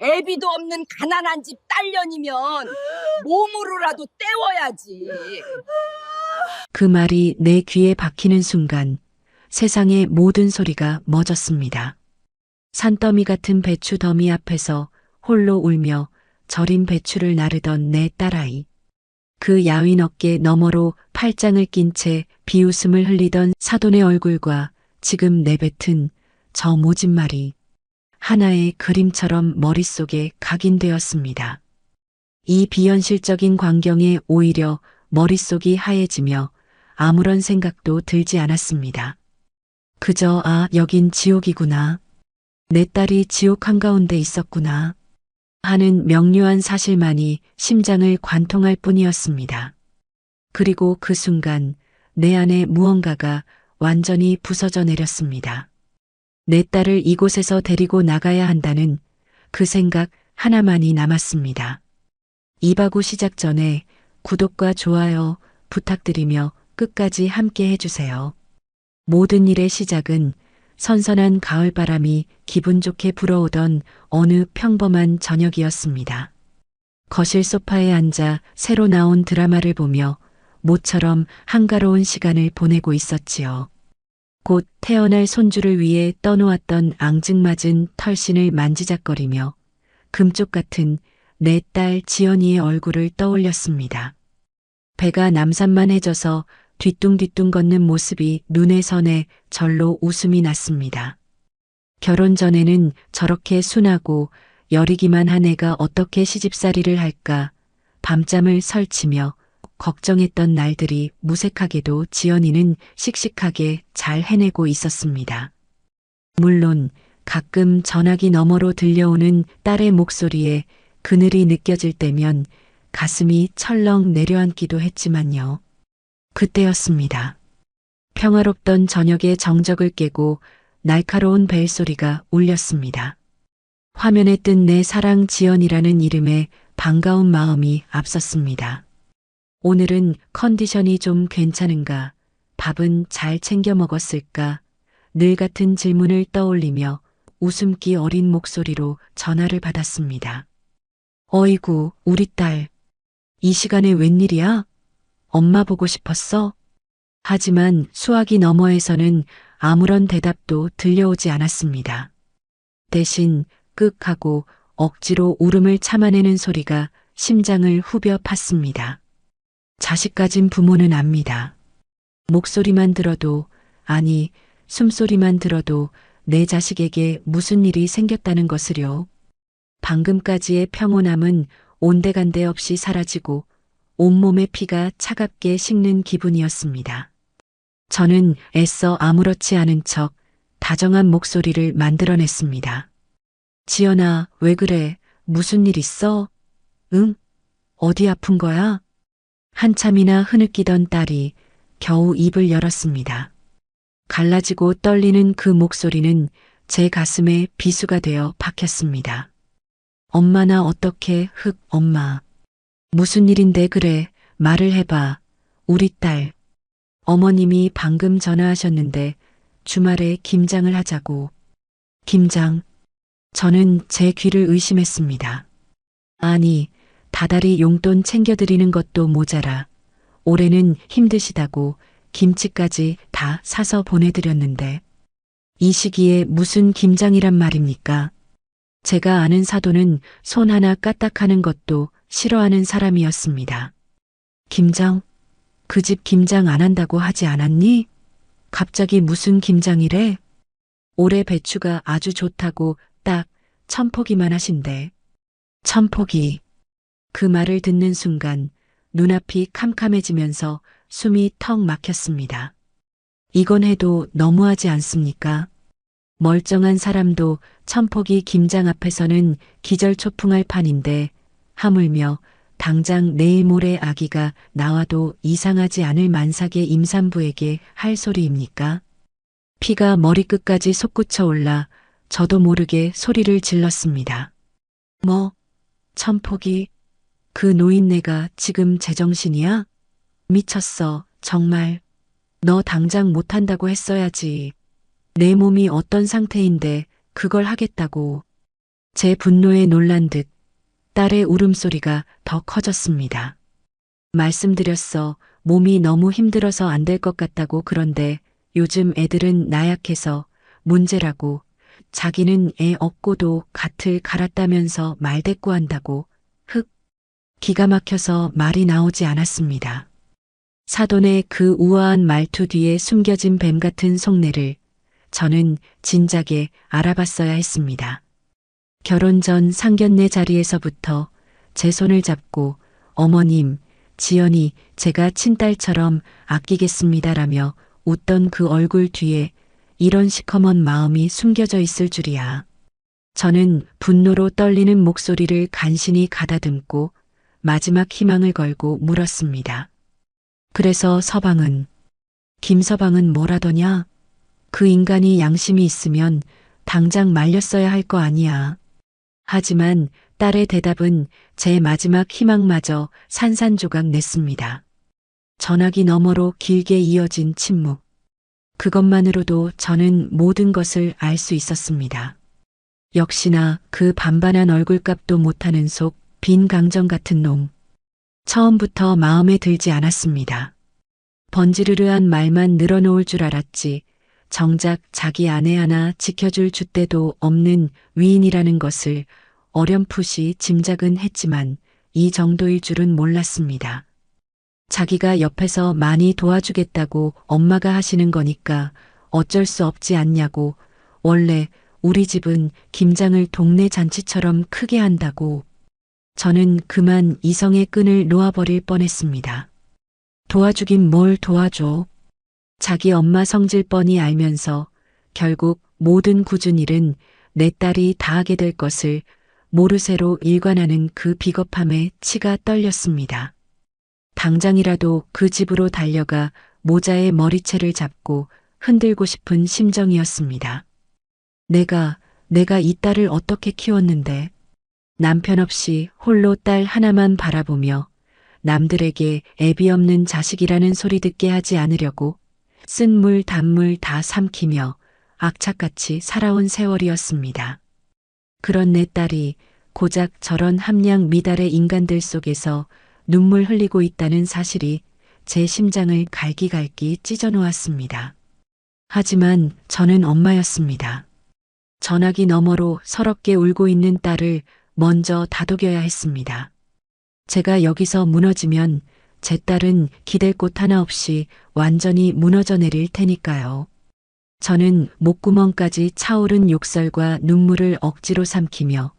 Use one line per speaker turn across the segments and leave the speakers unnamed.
애비도 없는 가난한 집 딸년이면 몸으로라도 때워야지.
그 말이 내 귀에 박히는 순간 세상의 모든 소리가 멎었습니다. 산더미 같은 배추 더미 앞에서 홀로 울며 절인 배추를 나르던 내 딸아이. 그 야윈 어깨 너머로 팔짱을 낀 채 비웃음을 흘리던 사돈의 얼굴과 지금 내뱉은 저 모진 말이 하나의 그림처럼 머릿속에 각인되었습니다. 이 비현실적인 광경에 오히려 머릿속이 하얘지며 아무런 생각도 들지 않았습니다. 그저 여긴 지옥이구나. 내 딸이 지옥 한가운데 있었구나 하는 명료한 사실만이 심장을 관통할 뿐이었습니다. 그리고 그 순간 내 안에 무언가가 완전히 부서져 내렸습니다. 내 딸을 이곳에서 데리고 나가야 한다는 그 생각 하나만이 남았습니다. 이바구 시작 전에 구독과 좋아요 부탁드리며 끝까지 함께 해주세요. 모든 일의 시작은 선선한 가을바람이 기분 좋게 불어오던 어느 평범한 저녁이었습니다. 거실 소파에 앉아 새로 나온 드라마를 보며 모처럼 한가로운 시간을 보내고 있었지요. 곧 태어날 손주를 위해 떠놓았던 앙증맞은 털신을 만지작거리며 금쪽 같은 내 딸 지연이의 얼굴을 떠올렸습니다. 배가 남산만해져서 뒤뚱뒤뚱 걷는 모습이 눈에 선해 절로 웃음이 났습니다. 결혼 전에는 저렇게 순하고 여리기만 한 애가 어떻게 시집살이를 할까 밤잠을 설치며 걱정했던 날들이 무색하게도 지연이는 씩씩하게 잘 해내고 있었습니다. 물론 가끔 전화기 너머로 들려오는 딸의 목소리에 그늘이 느껴질 때면 가슴이 철렁 내려앉기도 했지만요. 그때였습니다. 평화롭던 저녁의 정적을 깨고 날카로운 벨소리가 울렸습니다. 화면에 뜬 내 사랑 지연이라는 이름에 반가운 마음이 앞섰습니다. 오늘은 컨디션이 좀 괜찮은가? 밥은 잘 챙겨 먹었을까? 늘 같은 질문을 떠올리며 웃음기 어린 목소리로 전화를 받았습니다. 어이구, 우리 딸. 이 시간에 웬일이야? 엄마 보고 싶었어? 하지만 수화기 너머에서는 아무런 대답도 들려오지 않았습니다. 대신 끄하고 억지로 울음을 참아내는 소리가 심장을 후벼 팠습니다. 자식 가진 부모는 압니다. 목소리만 들어도, 아니, 숨소리만 들어도 내 자식에게 무슨 일이 생겼다는 것을요. 방금까지의 평온함은 온데간데 없이 사라지고 온몸의 피가 차갑게 식는 기분이었습니다. 저는 애써 아무렇지 않은 척 다정한 목소리를 만들어냈습니다. 지연아, 왜 그래? 무슨 일 있어? 응? 어디 아픈 거야? 한참이나 흐느끼던 딸이 겨우 입을 열었습니다. 갈라지고 떨리는 그 목소리는 제 가슴에 비수가 되어 박혔습니다. 엄마 나 어떻게 엄마. 무슨 일인데 그래, 말을 해봐. 우리 딸. 어머님이 방금 전화하셨는데 주말에 김장을 하자고. 김장. 저는 제 귀를 의심했습니다. 아니, 다달이 용돈 챙겨드리는 것도 모자라. 올해는 힘드시다고 김치까지 다 사서 보내드렸는데. 이 시기에 무슨 김장이란 말입니까? 제가 아는 사돈은 손 하나 까딱하는 것도 싫어하는 사람이었습니다. 김장? 그 집 김장 안 한다고 하지 않았니? 갑자기 무슨 김장이래? 올해 배추가 아주 좋다고 딱 1000포기만 하신대. 1000포기. 그 말을 듣는 순간 눈앞이 캄캄해지면서 숨이 턱 막혔습니다. 이건 해도 너무하지 않습니까? 멀쩡한 사람도 1000포기 김장 앞에서는 기절초풍할 판인데 하물며 당장 내일 모레 아기가 나와도 이상하지 않을 만삭의 임산부에게 할 소리입니까? 피가 머리끝까지 솟구쳐 올라 저도 모르게 소리를 질렀습니다. 뭐? 1000포기? 그 노인네가 지금 제정신이야? 미쳤어, 정말. 너 당장 못한다고 했어야지. 내 몸이 어떤 상태인데 그걸 하겠다고. 제 분노에 놀란 듯 딸의 울음소리가 더 커졌습니다. 말씀드렸어. 몸이 너무 힘들어서 안 될 것 같다고. 그런데 요즘 애들은 나약해서 문제라고. 자기는 애 없고도 갓을 갈았다면서 말대꾸한다고. 기가 막혀서 말이 나오지 않았습니다. 사돈의 그 우아한 말투 뒤에 숨겨진 뱀 같은 속내를 저는 진작에 알아봤어야 했습니다. 결혼 전 상견례 자리에서부터 제 손을 잡고 어머님, 지연이 제가 친딸처럼 아끼겠습니다라며 웃던 그 얼굴 뒤에 이런 시커먼 마음이 숨겨져 있을 줄이야. 저는 분노로 떨리는 목소리를 간신히 가다듬고 마지막 희망을 걸고 물었습니다. 그래서 서방은, 김서방은 뭐라더냐? 그 인간이 양심이 있으면 당장 말렸어야 할 거 아니야. 하지만 딸의 대답은 제 마지막 희망마저 산산조각 냈습니다. 전화기 너머로 길게 이어진 침묵. 그것만으로도 저는 모든 것을 알 수 있었습니다. 역시나 그 반반한 얼굴값도 못하는 속 빈 강정 같은 놈. 처음부터 마음에 들지 않았습니다. 번지르르한 말만 늘어놓을 줄 알았지 정작 자기 아내 하나 지켜줄 줏대도 없는 위인이라는 것을 어렴풋이 짐작은 했지만 이 정도일 줄은 몰랐습니다. 자기가 옆에서 많이 도와주겠다고 엄마가 하시는 거니까 어쩔 수 없지 않냐고. 원래 우리 집은 김장을 동네 잔치처럼 크게 한다고. 저는 그만 이성의 끈을 놓아버릴 뻔했습니다. 도와주긴 뭘 도와줘. 자기 엄마 성질 뻔히 알면서 결국 모든 굳은 일은 내 딸이 다 하게 될 것을 모르쇠로 일관하는 그 비겁함에 치가 떨렸습니다. 당장이라도 그 집으로 달려가 모자의 머리채를 잡고 흔들고 싶은 심정이었습니다. 내가 이 딸을 어떻게 키웠는데. 남편 없이 홀로 딸 하나만 바라보며 남들에게 애비 없는 자식이라는 소리 듣게 하지 않으려고 쓴물 단물 다 삼키며 악착같이 살아온 세월이었습니다. 그런 내 딸이 고작 저런 함량 미달의 인간들 속에서 눈물 흘리고 있다는 사실이 제 심장을 갈기갈기 찢어놓았습니다. 하지만 저는 엄마였습니다. 전화기 너머로 서럽게 울고 있는 딸을 먼저 다독여야 했습니다. 제가 여기서 무너지면 제 딸은 기댈 곳 하나 없이 완전히 무너져 내릴 테니까요. 저는 목구멍까지 차오른 욕설과 눈물을 억지로 삼키며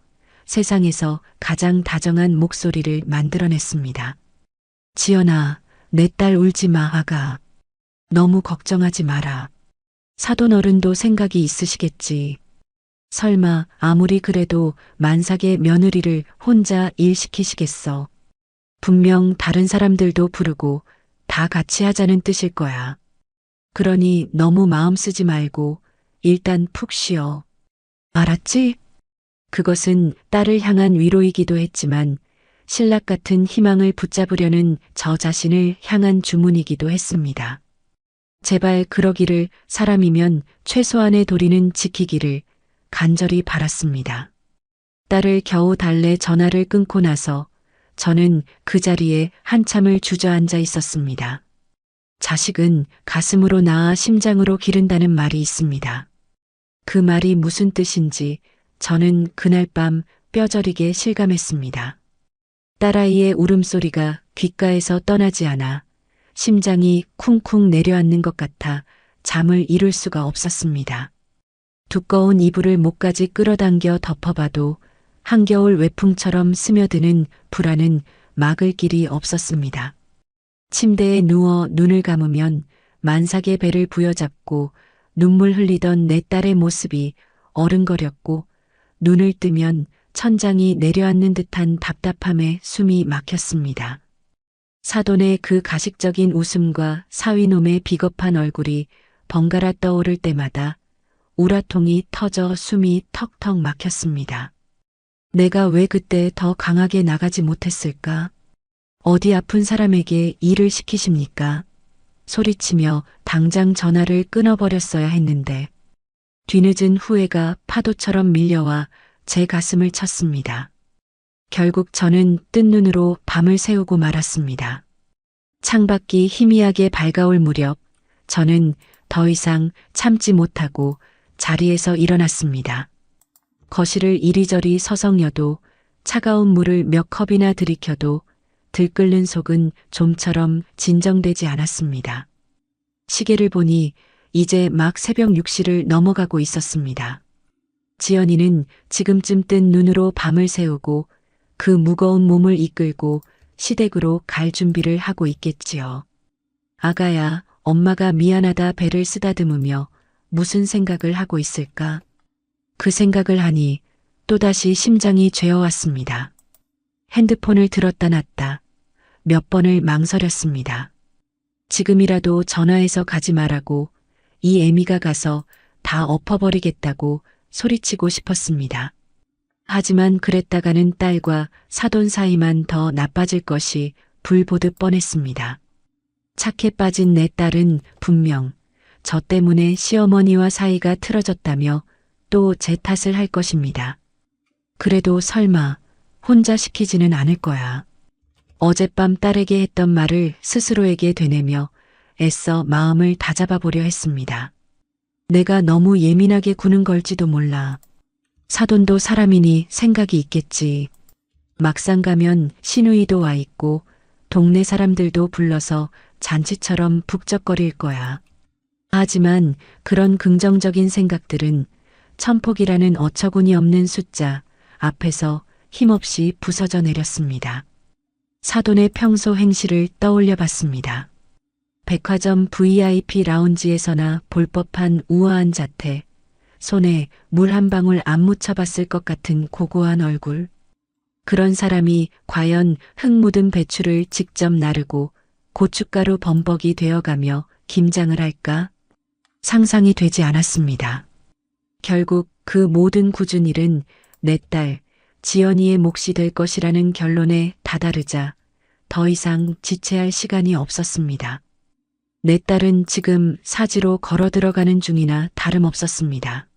세상에서 가장 다정한 목소리를 만들어냈습니다. 지연아, 내 딸 울지 마, 아가. 너무 걱정하지 마라. 사돈 어른도 생각이 있으시겠지. 설마 아무리 그래도 만삭의 며느리를 혼자 일 시키시겠어. 분명 다른 사람들도 부르고 다 같이 하자는 뜻일 거야. 그러니 너무 마음 쓰지 말고 일단 푹 쉬어. 알았지? 그것은 딸을 향한 위로이기도 했지만 신락 같은 희망을 붙잡으려는 저 자신을 향한 주문이기도 했습니다. 제발 그러기를, 사람이면 최소한의 도리는 지키기를 간절히 바랐습니다. 딸을 겨우 달래 전화를 끊고 나서 저는 그 자리에 한참을 주저앉아 있었습니다. 자식은 가슴으로 낳아 심장으로 기른다는 말이 있습니다. 그 말이 무슨 뜻인지 저는 그날 밤 뼈저리게 실감했습니다. 딸아이의 울음소리가 귓가에서 떠나지 않아 심장이 쿵쿵 내려앉는 것 같아 잠을 이룰 수가 없었습니다. 두꺼운 이불을 목까지 끌어당겨 덮어봐도 한겨울 외풍처럼 스며드는 불안은 막을 길이 없었습니다. 침대에 누워 눈을 감으면 만삭의 배를 부여잡고 눈물 흘리던 내 딸의 모습이 어른거렸고 눈을 뜨면 천장이 내려앉는 듯한 답답함에 숨이 막혔습니다. 사돈의 그 가식적인 웃음과 사위놈의 비겁한 얼굴이 번갈아 떠오를 때마다 우라통이 터져 숨이 턱턱 막혔습니다. 내가 왜 그때 더 강하게 나가지 못했을까? 어디 아픈 사람에게 일을 시키십니까? 소리치며 당장 전화를 끊어버렸어야 했는데 뒤늦은 후회가 파도처럼 밀려와 제 가슴을 쳤습니다. 결국 저는 뜬 눈으로 밤을 새우고 말았습니다. 창밖이 희미하게 밝아올 무렵 저는 더 이상 참지 못하고 자리에서 일어났습니다. 거실을 이리저리 서성여도 차가운 물을 몇 컵이나 들이켜도 들끓는 속은 좀처럼 진정되지 않았습니다. 시계를 보니 이제 막 새벽 6시를 넘어가고 있었습니다. 지연이는 지금쯤 뜬 눈으로 밤을 새우고 그 무거운 몸을 이끌고 시댁으로 갈 준비를 하고 있겠지요. 아가야, 엄마가 미안하다 배를 쓰다듬으며 무슨 생각을 하고 있을까? 그 생각을 하니 또다시 심장이 죄어왔습니다. 핸드폰을 들었다 놨다. 몇 번을 망설였습니다. 지금이라도 전화해서 가지 말라고 이 애미가 가서 다 엎어버리겠다고 소리치고 싶었습니다. 하지만 그랬다가는 딸과 사돈 사이만 더 나빠질 것이 불 보듯 뻔했습니다. 착해 빠진 내 딸은 분명 저 때문에 시어머니와 사이가 틀어졌다며 또 제 탓을 할 것입니다. 그래도 설마 혼자 시키지는 않을 거야. 어젯밤 딸에게 했던 말을 스스로에게 되뇌며 애써 마음을 다잡아 보려 했습니다. 내가 너무 예민하게 구는 걸지도 몰라. 사돈도 사람이니 생각이 있겠지. 막상 가면 시누이도 와 있고 동네 사람들도 불러서 잔치처럼 북적거릴 거야. 하지만 그런 긍정적인 생각들은 천폭이라는 어처구니 없는 숫자 앞에서 힘없이 부서져 내렸습니다. 사돈의 평소 행실을 떠올려 봤습니다. 백화점 VIP 라운지에서나 볼 법한 우아한 자태, 손에 물 한 방울 안 묻혀봤을 것 같은 고고한 얼굴. 그런 사람이 과연 흙 묻은 배추를 직접 나르고 고춧가루 범벅이 되어가며 김장을 할까? 상상이 되지 않았습니다. 결국 그 모든 굳은 일은 내 딸, 지연이의 몫이 될 것이라는 결론에 다다르자 더 이상 지체할 시간이 없었습니다. 내 딸은 지금 사지로 걸어 들어가는 중이나 다름없었습니다.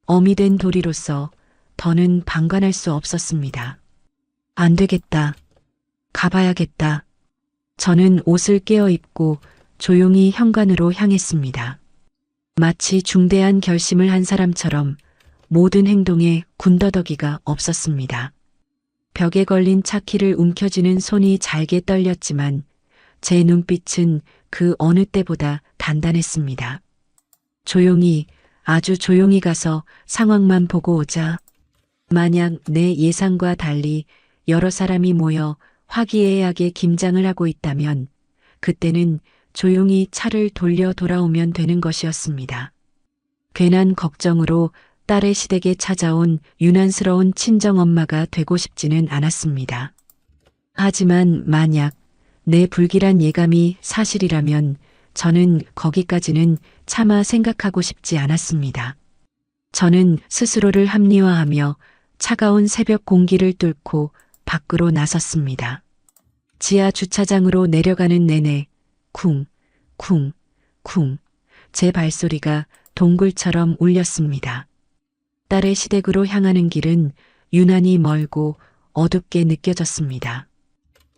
어미 된 도리로서 더는 방관할 수 없었습니다. 안 되겠다. 가봐야겠다. 저는 옷을 깨어 입고 조용히 현관으로 향했습니다. 마치 중대한 결심을 한 사람처럼 모든 행동에 군더더기가 없었습니다. 벽에 걸린 차키를 움켜쥐는 손이 잘게 떨렸지만 제 눈빛은 그 어느 때보다 단단했습니다. 조용히, 아주 조용히 가서 상황만 보고 오자. 만약 내 예상과 달리 여러 사람이 모여 화기애애하게 김장을 하고 있다면 그때는 조용히 차를 돌려 돌아오면 되는 것이었습니다. 괜한 걱정으로 딸의 시댁에 찾아온 유난스러운 친정엄마가 되고 싶지는 않았습니다. 하지만 만약 내 불길한 예감이 사실이라면 저는 거기까지는 차마 생각하고 싶지 않았습니다. 저는 스스로를 합리화하며 차가운 새벽 공기를 뚫고 밖으로 나섰습니다. 지하 주차장으로 내려가는 내내 쿵, 쿵, 쿵 제 발소리가 동굴처럼 울렸습니다. 딸의 시댁으로 향하는 길은 유난히 멀고 어둡게 느껴졌습니다.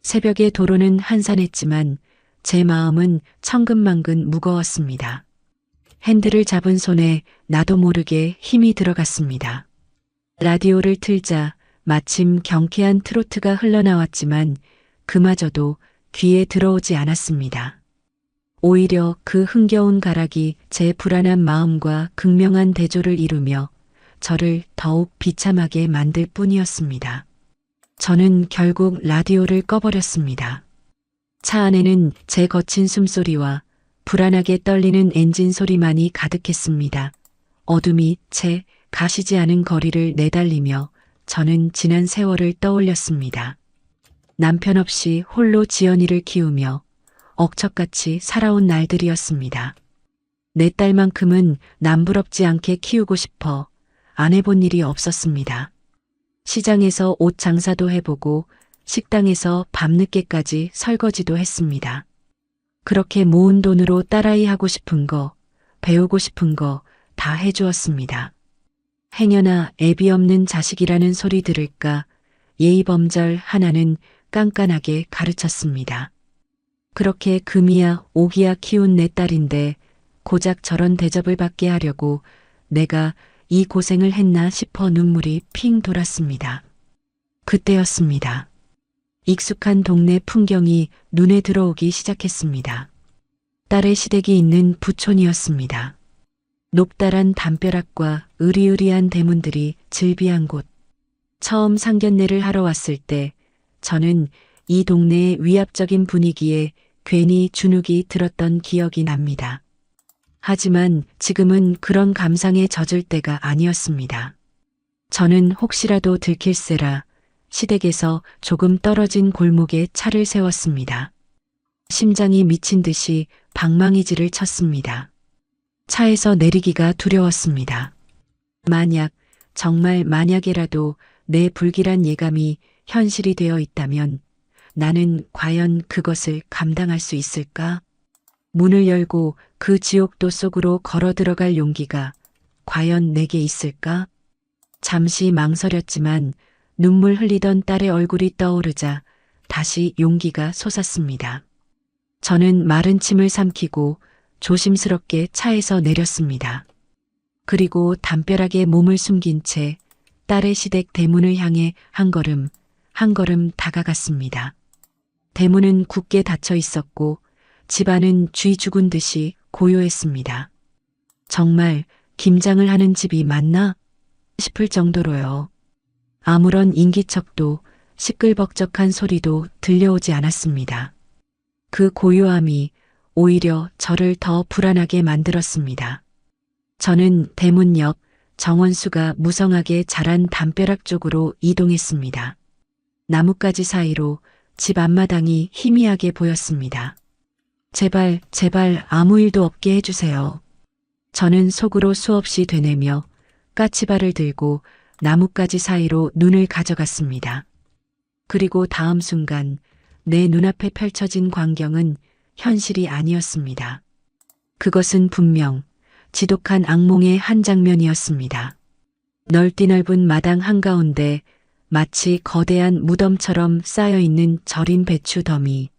새벽의 도로는 한산했지만 제 마음은 천근만근 무거웠습니다. 핸들을 잡은 손에 나도 모르게 힘이 들어갔습니다. 라디오를 틀자 마침 경쾌한 트로트가 흘러나왔지만 그마저도 귀에 들어오지 않았습니다. 오히려 그 흥겨운 가락이 제 불안한 마음과 극명한 대조를 이루며 저를 더욱 비참하게 만들 뿐이었습니다. 저는 결국 라디오를 꺼버렸습니다. 차 안에는 제 거친 숨소리와 불안하게 떨리는 엔진 소리만이 가득했습니다. 어둠이 채 가시지 않은 거리를 내달리며 저는 지난 세월을 떠올렸습니다. 남편 없이 홀로 지연이를 키우며 억척같이 살아온 날들이었습니다. 내 딸만큼은 남부럽지 않게 키우고 싶어 안 해본 일이 없었습니다. 시장에서 옷 장사도 해보고 식당에서 밤늦게까지 설거지도 했습니다. 그렇게 모은 돈으로 딸아이 하고 싶은 거, 배우고 싶은 거 다 해주었습니다. 행여나 애비 없는 자식이라는 소리 들을까 예의범절 하나는 깐깐하게 가르쳤습니다. 그렇게 금이야 오기야 키운 내 딸인데 고작 저런 대접을 받게 하려고 내가 이 고생을 했나 싶어 눈물이 핑 돌았습니다. 그때였습니다. 익숙한 동네 풍경이 눈에 들어오기 시작했습니다. 딸의 시댁이 있는 부촌이었습니다. 높다란 담벼락과 으리으리한 대문들이 즐비한 곳. 처음 상견례를 하러 왔을 때 저는 이 동네의 위압적인 분위기에 괜히 주눅이 들었던 기억이 납니다. 하지만 지금은 그런 감상에 젖을 때가 아니었습니다. 저는 혹시라도 들킬세라 시댁에서 조금 떨어진 골목에 차를 세웠습니다. 심장이 미친 듯이 방망이질을 쳤습니다. 차에서 내리기가 두려웠습니다. 만약, 정말 만약에라도 내 불길한 예감이 현실이 되어 있다면 나는 과연 그것을 감당할 수 있을까? 문을 열고 그 지옥도 속으로 걸어 들어갈 용기가 과연 내게 있을까? 잠시 망설였지만 눈물 흘리던 딸의 얼굴이 떠오르자 다시 용기가 솟았습니다. 저는 마른 침을 삼키고 조심스럽게 차에서 내렸습니다. 그리고 담벼락에 몸을 숨긴 채 딸의 시댁 대문을 향해 한 걸음 다가갔습니다. 대문은 굳게 닫혀 있었고 집안은 쥐 죽은 듯이 고요했습니다. 정말 김장을 하는 집이 맞나 싶을 정도로요. 아무런 인기척도 시끌벅적한 소리도 들려오지 않았습니다. 그 고요함이 오히려 저를 더 불안하게 만들었습니다. 저는 대문 옆 정원수가 무성하게 자란 담벼락 쪽으로 이동했습니다. 나뭇가지 사이로 집 앞마당이 희미하게 보였습니다. 제발, 제발 아무 일도 없게 해주세요. 저는 속으로 수없이 되뇌며 까치발을 들고 나뭇가지 사이로 눈을 가져갔습니다. 그리고 다음 순간 내 눈앞에 펼쳐진 광경은 현실이 아니었습니다. 그것은 분명 지독한 악몽의 한 장면이었습니다. 넓디 넓은 마당 한가운데 마치 거대한 무덤처럼 쌓여있는 절인 배추 더미,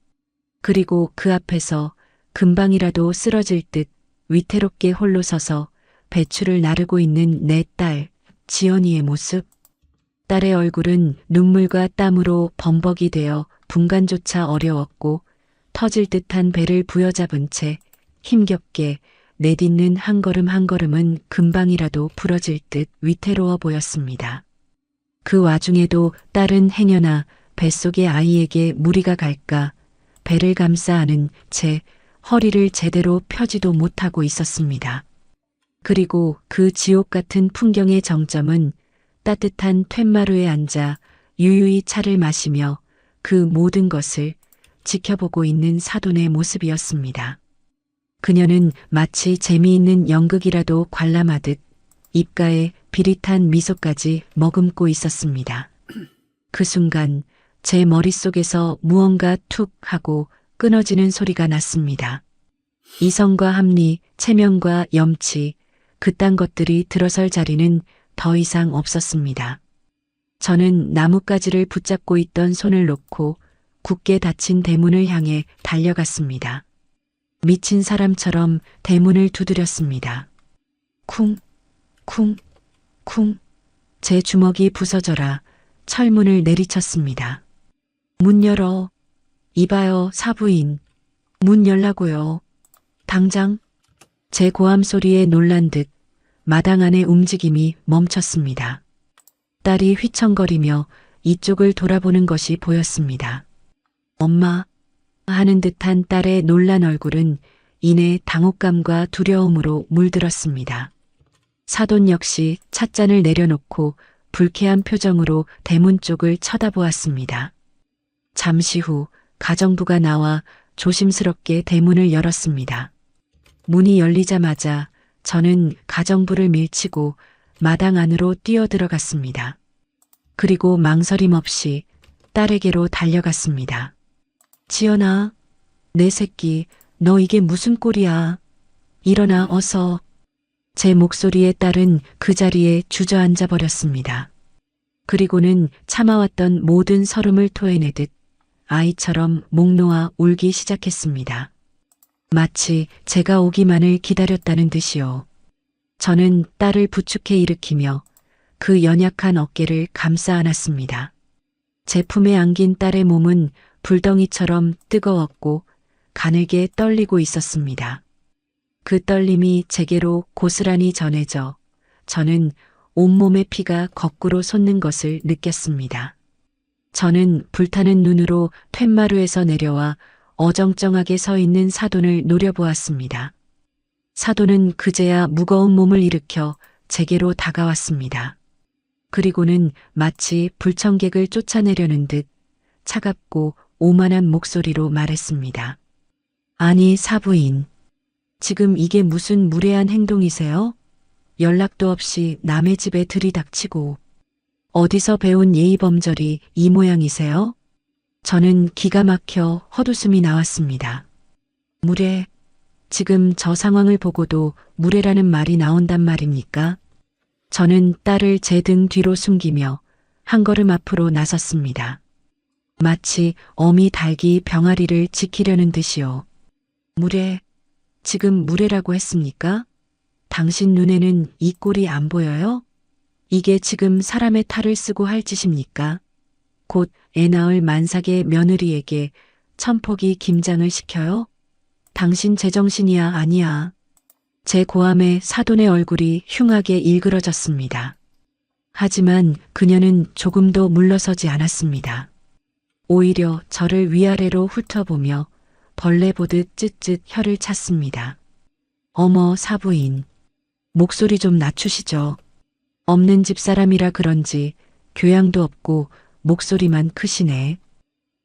그리고 그 앞에서 금방이라도 쓰러질 듯 위태롭게 홀로 서서 배추를 나르고 있는 내 딸, 지연이의 모습. 딸의 얼굴은 눈물과 땀으로 범벅이 되어 분간조차 어려웠고 터질 듯한 배를 부여잡은 채 힘겹게 내딛는 한 걸음 한 걸음은 금방이라도 부러질 듯 위태로워 보였습니다. 그 와중에도 딸은 행여나 뱃속의 아이에게 무리가 갈까 배를 감싸 안은 채 허리를 제대로 펴지도 못하고 있었습니다. 그리고 그 지옥 같은 풍경의 정점은 따뜻한 툇마루에 앉아 유유히 차를 마시며 그 모든 것을 지켜보고 있는 사돈의 모습이었습니다. 그녀는 마치 재미있는 연극이라도 관람하듯 입가에 비릿한 미소까지 머금고 있었습니다. 그 순간 제 머릿속에서 무언가 툭 하고 끊어지는 소리가 났습니다. 이성과 합리, 체면과 염치, 그딴 것들이 들어설 자리는 더 이상 없었습니다. 저는 나뭇가지를 붙잡고 있던 손을 놓고 굳게 닫힌 대문을 향해 달려갔습니다. 미친 사람처럼 대문을 두드렸습니다. 쿵, 쿵, 쿵. 제 주먹이 부서져라 철문을 내리쳤습니다. 문 열어. 이봐요, 사부인. 문 열라고요. 당장. 제 고함 소리에 놀란 듯 마당 안의 움직임이 멈췄습니다. 딸이 휘청거리며 이쪽을 돌아보는 것이 보였습니다. 엄마 하는 듯한 딸의 놀란 얼굴은 이내 당혹감과 두려움으로 물들었습니다. 사돈 역시 찻잔을 내려놓고 불쾌한 표정으로 대문 쪽을 쳐다보았습니다. 잠시 후 가정부가 나와 조심스럽게 대문을 열었습니다. 문이 열리자마자 저는 가정부를 밀치고 마당 안으로 뛰어들어갔습니다. 그리고 망설임 없이 딸에게로 달려갔습니다. 지연아, 내 새끼, 너 이게 무슨 꼴이야. 일어나 어서. 제 목소리에 딸은 그 자리에 주저앉아 버렸습니다. 그리고는 참아왔던 모든 서름을 토해내듯 아이처럼 목 놓아 울기 시작했습니다. 마치 제가 오기만을 기다렸다는 듯이요. 저는 딸을 부축해 일으키며 그 연약한 어깨를 감싸 안았습니다. 제 품에 안긴 딸의 몸은 불덩이처럼 뜨거웠고 가늘게 떨리고 있었습니다. 그 떨림이 제게로 고스란히 전해져 저는 온몸의 피가 거꾸로 솟는 것을 느꼈습니다. 저는 불타는 눈으로 툇마루에서 내려와 어정쩡하게 서 있는 사돈을 노려보았습니다. 사돈은 그제야 무거운 몸을 일으켜 제게로 다가왔습니다. 그리고는 마치 불청객을 쫓아내려는 듯 차갑고 오만한 목소리로 말했습니다. 아니, 사부인. 지금 이게 무슨 무례한 행동이세요? 연락도 없이 남의 집에 들이닥치고 어디서 배운 예의범절이 이 모양이세요? 저는 기가 막혀 헛웃음이 나왔습니다. 무례, 지금 저 상황을 보고도 무례라는 말이 나온단 말입니까? 저는 딸을 제 등 뒤로 숨기며 한 걸음 앞으로 나섰습니다. 마치 어미 닭이 병아리를 지키려는 듯이요. 무례, 지금 무례라고 했습니까? 당신 눈에는 이 꼴이 안 보여요? 이게 지금 사람의 탈을 쓰고 할 짓입니까? 곧 애 낳을 만삭의 며느리에게 천포기 김장을 시켜요? 당신 제정신이야 아니야. 제 고함에 사돈의 얼굴이 흉하게 일그러졌습니다. 하지만 그녀는 조금도 물러서지 않았습니다. 오히려 저를 위아래로 훑어보며 벌레 보듯 쯧쯧 혀를 찼습니다. 어머, 사부인. 목소리 좀 낮추시죠. 없는 집사람이라 그런지 교양도 없고 목소리만 크시네.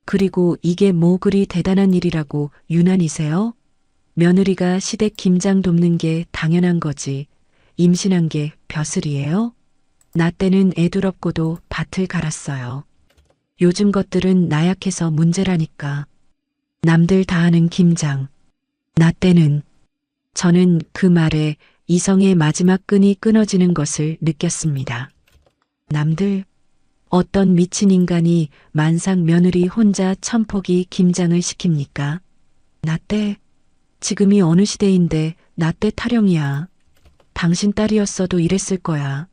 그리고 이게 뭐 그리 대단한 일이라고 유난이세요? 며느리가 시댁 김장 돕는 게 당연한 거지. 임신한 게 벼슬이에요? 나 때는 애둘 없고도 밭을 갈았어요. 요즘 것들은 나약해서 문제라니까. 남들 다 하는 김장. 나 때는. 저는 그 말에 이성의 마지막 끈이 끊어지는 것을 느꼈습니다. 남들, 어떤 미친 인간이 만삭 며느리 혼자 천포기 김장을 시킵니까? 나 때, 지금이 어느 시대인데 나 때 타령이야. 당신 딸이었어도 이랬을 거야.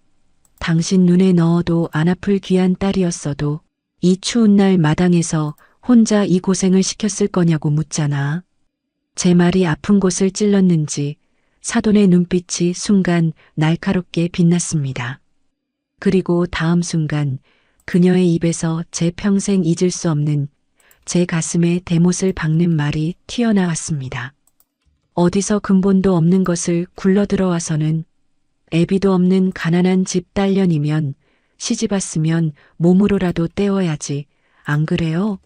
당신 눈에 넣어도 안 아플 귀한 딸이었어도 이 추운 날 마당에서 혼자 이 고생을 시켰을 거냐고 묻잖아. 제 말이 아픈 곳을 찔렀는지 사돈의 눈빛이 순간 날카롭게 빛났습니다. 그리고 다음 순간 그녀의 입에서 제 평생 잊을 수 없는 제 가슴에 대못을 박는 말이 튀어나왔습니다. 어디서 근본도 없는 것을 굴러들어와서는 애비도 없는 가난한 집 딸년이면 시집 왔으면 몸으로라도 때워야지. 안 그래요?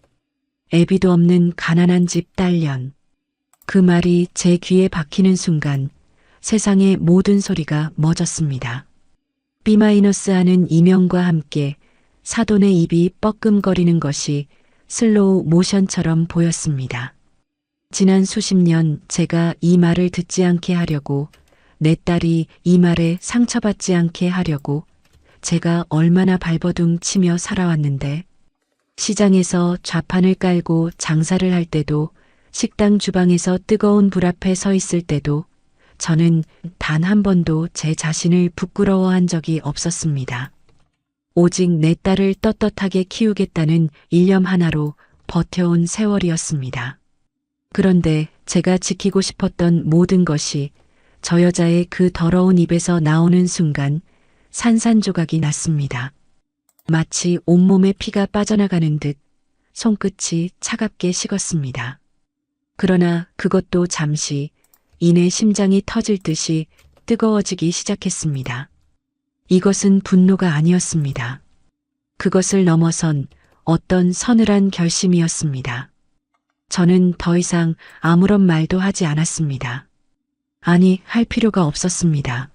애비도 없는 가난한 집 딸년. 그 말이 제 귀에 박히는 순간 세상의 모든 소리가 멎었습니다. B-하는 이명과 함께 사돈의 입이 뻐끔거리는 것이 슬로우 모션처럼 보였습니다. 지난 수십 년 제가 이 말을 듣지 않게 하려고, 내 딸이 이 말에 상처받지 않게 하려고 제가 얼마나 발버둥 치며 살아왔는데, 시장에서 좌판을 깔고 장사를 할 때도, 식당 주방에서 뜨거운 불 앞에 서 있을 때도 저는 단 한 번도 제 자신을 부끄러워한 적이 없었습니다. 오직 내 딸을 떳떳하게 키우겠다는 일념 하나로 버텨온 세월이었습니다. 그런데 제가 지키고 싶었던 모든 것이 저 여자의 그 더러운 입에서 나오는 순간 산산조각이 났습니다. 마치 온몸에 피가 빠져나가는 듯 손끝이 차갑게 식었습니다. 그러나 그것도 잠시, 이내 심장이 터질 듯이 뜨거워지기 시작했습니다. 이것은 분노가 아니었습니다. 그것을 넘어선 어떤 서늘한 결심이었습니다. 저는 더 이상 아무런 말도 하지 않았습니다. 아니, 할 필요가 없었습니다.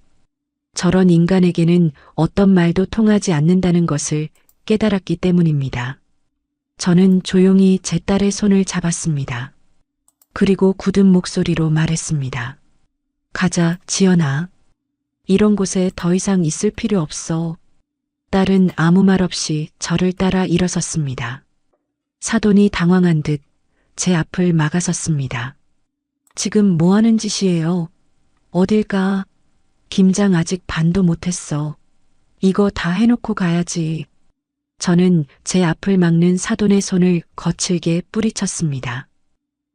저런 인간에게는 어떤 말도 통하지 않는다는 것을 깨달았기 때문입니다. 저는 조용히 제 딸의 손을 잡았습니다. 그리고 굳은 목소리로 말했습니다. 가자, 지연아. 이런 곳에 더 이상 있을 필요 없어. 딸은 아무 말 없이 저를 따라 일어섰습니다. 사돈이 당황한 듯 제 앞을 막아섰습니다. 지금 뭐 하는 짓이에요? 어딜 가? 김장 아직 반도 못했어. 이거 다 해놓고 가야지. 저는 제 앞을 막는 사돈의 손을 거칠게 뿌리쳤습니다.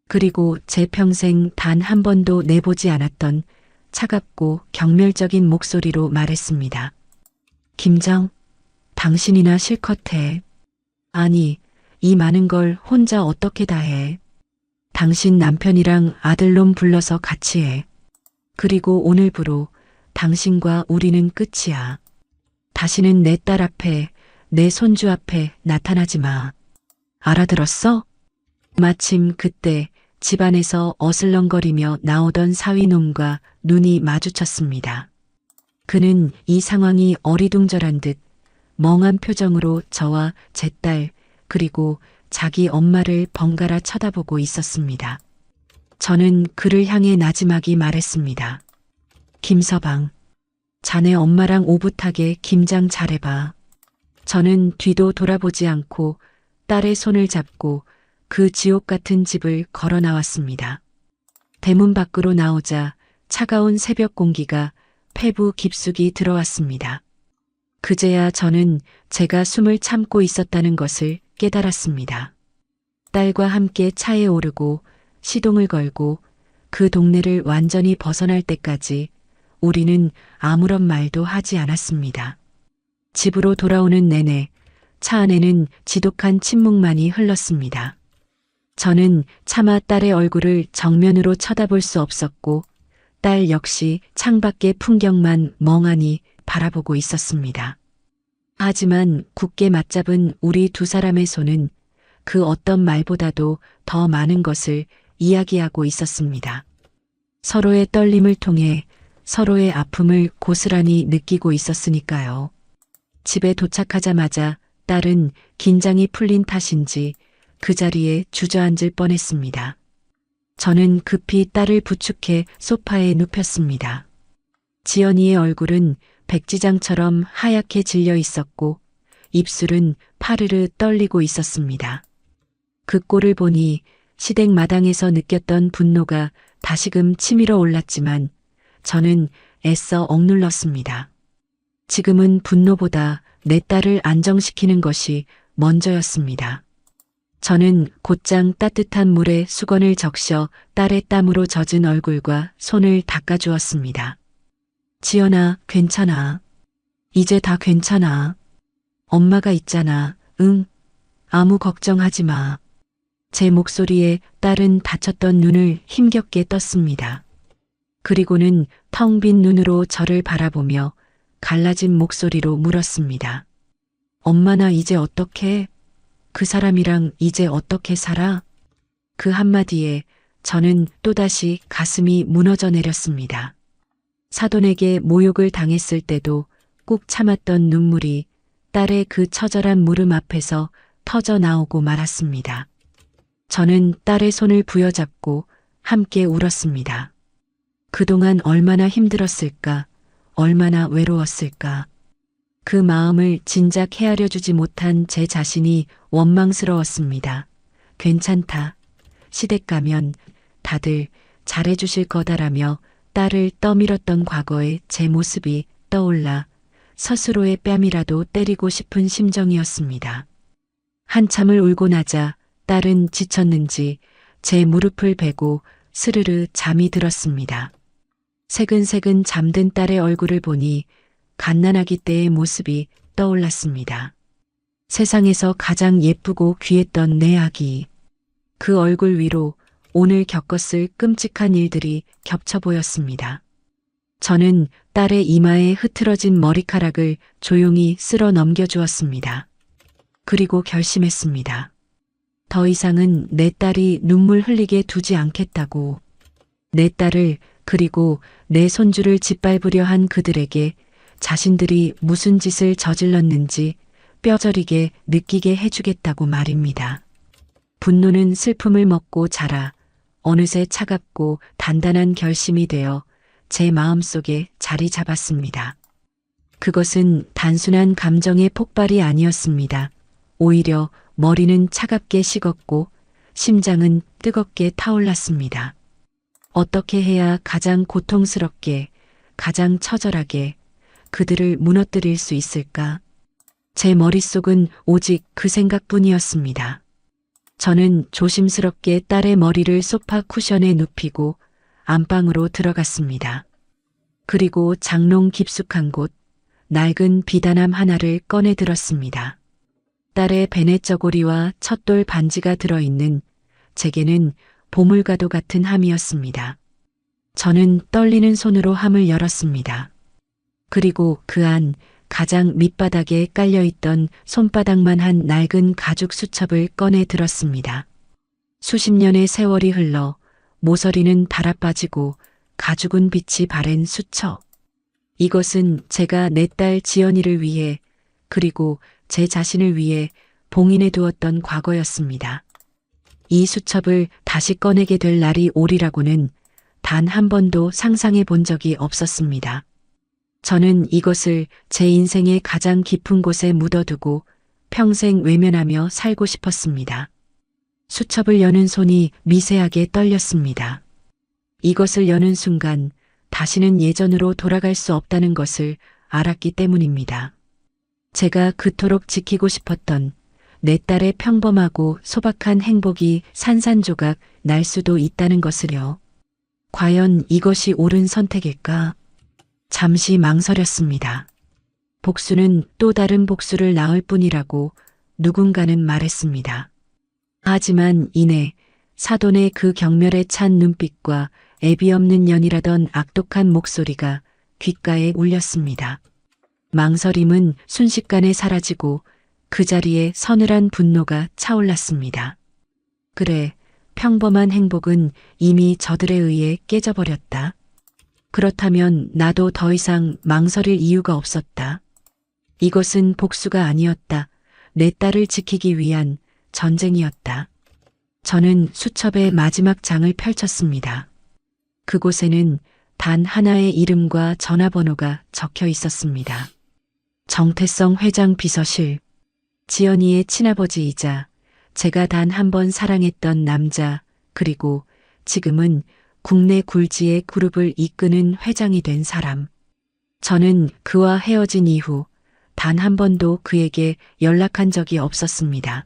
그리고 제 평생 단 한 번도 내보지 않았던 차갑고 경멸적인 목소리로 말했습니다. 김장, 당신이나 실컷 해. 아니, 이 많은 걸 혼자 어떻게 다 해. 당신 남편이랑 아들놈 불러서 같이 해. 그리고 오늘부로 당신과 우리는 끝이야. 다시는 내 딸 앞에, 내 손주 앞에 나타나지 마. 알아들었어? 마침 그때 집안에서 어슬렁거리며 나오던 사위놈과 눈이 마주쳤습니다. 그는 이 상황이 어리둥절한 듯 멍한 표정으로 저와 제 딸, 그리고 자기 엄마를 번갈아 쳐다보고 있었습니다. 저는 그를 향해 나지막이 말했습니다. 김서방, 자네 엄마랑 오붓하게 김장 잘해봐. 저는 뒤도 돌아보지 않고 딸의 손을 잡고 그 지옥 같은 집을 걸어 나왔습니다. 대문 밖으로 나오자 차가운 새벽 공기가 폐부 깊숙이 들어왔습니다. 그제야 저는 제가 숨을 참고 있었다는 것을 깨달았습니다. 딸과 함께 차에 오르고 시동을 걸고 그 동네를 완전히 벗어날 때까지 우리는 아무런 말도 하지 않았습니다. 집으로 돌아오는 내내 차 안에는 지독한 침묵만이 흘렀습니다. 저는 차마 딸의 얼굴을 정면으로 쳐다볼 수 없었고 딸 역시 창밖의 풍경만 멍하니 바라보고 있었습니다. 하지만 굳게 맞잡은 우리 두 사람의 손은 그 어떤 말보다도 더 많은 것을 이야기하고 있었습니다. 서로의 떨림을 통해 서로의 아픔을 고스란히 느끼고 있었으니까요. 집에 도착하자마자 딸은 긴장이 풀린 탓인지 그 자리에 주저앉을 뻔했습니다. 저는 급히 딸을 부축해 소파에 눕혔습니다. 지연이의 얼굴은 백지장처럼 하얗게 질려 있었고 입술은 파르르 떨리고 있었습니다. 그 꼴을 보니 시댁 마당에서 느꼈던 분노가 다시금 치밀어 올랐지만 저는 애써 억눌렀습니다. 지금은 분노보다 내 딸을 안정시키는 것이 먼저였습니다. 저는 곧장 따뜻한 물에 수건을 적셔 딸의 땀으로 젖은 얼굴과 손을 닦아주었습니다. 지연아, 괜찮아. 이제 다 괜찮아. 엄마가 있잖아. 응. 아무 걱정하지 마. 제 목소리에 딸은 다쳤던 눈을 힘겹게 떴습니다. 그리고는 텅 빈 눈으로 저를 바라보며 갈라진 목소리로 물었습니다. 엄마 나 이제 어떻게? 그 사람이랑 이제 어떻게 살아? 그 한마디에 저는 또다시 가슴이 무너져 내렸습니다. 사돈에게 모욕을 당했을 때도 꾹 참았던 눈물이 딸의 그 처절한 물음 앞에서 터져 나오고 말았습니다. 저는 딸의 손을 부여잡고 함께 울었습니다. 그동안 얼마나 힘들었을까, 얼마나 외로웠을까. 그 마음을 진작 헤아려 주지 못한 제 자신이 원망스러웠습니다. 괜찮다. 시댁 가면 다들 잘해주실 거다라며 딸을 떠밀었던 과거의 제 모습이 떠올라 스스로의 뺨이라도 때리고 싶은 심정이었습니다. 한참을 울고 나자 딸은 지쳤는지 제 무릎을 베고 스르르 잠이 들었습니다. 새근새근 잠든 딸의 얼굴을 보니 갓난아기 때의 모습이 떠올랐습니다. 세상에서 가장 예쁘고 귀했던 내 아기. 그 얼굴 위로 오늘 겪었을 끔찍한 일들이 겹쳐 보였습니다. 저는 딸의 이마에 흐트러진 머리카락을 조용히 쓸어 넘겨주었습니다. 그리고 결심했습니다. 더 이상은 내 딸이 눈물 흘리게 두지 않겠다고. 내 딸을 그리고 내 손주를 짓밟으려 한 그들에게 자신들이 무슨 짓을 저질렀는지 뼈저리게 느끼게 해주겠다고 말입니다. 분노는 슬픔을 먹고 자라 어느새 차갑고 단단한 결심이 되어 제 마음속에 자리 잡았습니다. 그것은 단순한 감정의 폭발이 아니었습니다. 오히려 머리는 차갑게 식었고 심장은 뜨겁게 타올랐습니다. 어떻게 해야 가장 고통스럽게, 가장 처절하게 그들을 무너뜨릴 수 있을까? 제 머릿속은 오직 그 생각뿐이었습니다. 저는 조심스럽게 딸의 머리를 소파 쿠션에 눕히고 안방으로 들어갔습니다. 그리고 장롱 깊숙한 곳, 낡은 비단함 하나를 꺼내 들었습니다. 딸의 베넷 저고리와 첫 돌 반지가 들어있는 제게는 보물과도 같은 함이었습니다. 저는 떨리는 손으로 함을 열었습니다. 그리고 그 안 가장 밑바닥에 깔려있던 손바닥만 한 낡은 가죽 수첩을 꺼내 들었습니다. 수십 년의 세월이 흘러 모서리는 닳아빠지고 가죽은 빛이 바랜 수첩. 이것은 제가 내 딸 지연이를 위해 그리고 제 자신을 위해 봉인해 두었던 과거였습니다. 이 수첩을 다시 꺼내게 될 날이 오리라고는 단 한 번도 상상해 본 적이 없었습니다. 저는 이것을 제 인생의 가장 깊은 곳에 묻어두고 평생 외면하며 살고 싶었습니다. 수첩을 여는 손이 미세하게 떨렸습니다. 이것을 여는 순간 다시는 예전으로 돌아갈 수 없다는 것을 알았기 때문입니다. 제가 그토록 지키고 싶었던 내 딸의 평범하고 소박한 행복이 산산조각 날 수도 있다는 것을요. 과연 이것이 옳은 선택일까? 잠시 망설였습니다. 복수는 또 다른 복수를 낳을 뿐이라고 누군가는 말했습니다. 하지만 이내 사돈의 그 경멸에 찬 눈빛과 애비 없는 년이라던 악독한 목소리가 귓가에 울렸습니다. 망설임은 순식간에 사라지고 그 자리에 서늘한 분노가 차올랐습니다. 그래, 평범한 행복은 이미 저들에 의해 깨져버렸다. 그렇다면 나도 더 이상 망설일 이유가 없었다. 이것은 복수가 아니었다. 내 딸을 지키기 위한 전쟁이었다. 저는 수첩의 마지막 장을 펼쳤습니다. 그곳에는 단 하나의 이름과 전화번호가 적혀 있었습니다. 정태성 회장 비서실. 지연이의 친아버지이자 제가 단 한 번 사랑했던 남자, 그리고 지금은 국내 굴지의 그룹을 이끄는 회장이 된 사람. 저는 그와 헤어진 이후 단 한 번도 그에게 연락한 적이 없었습니다.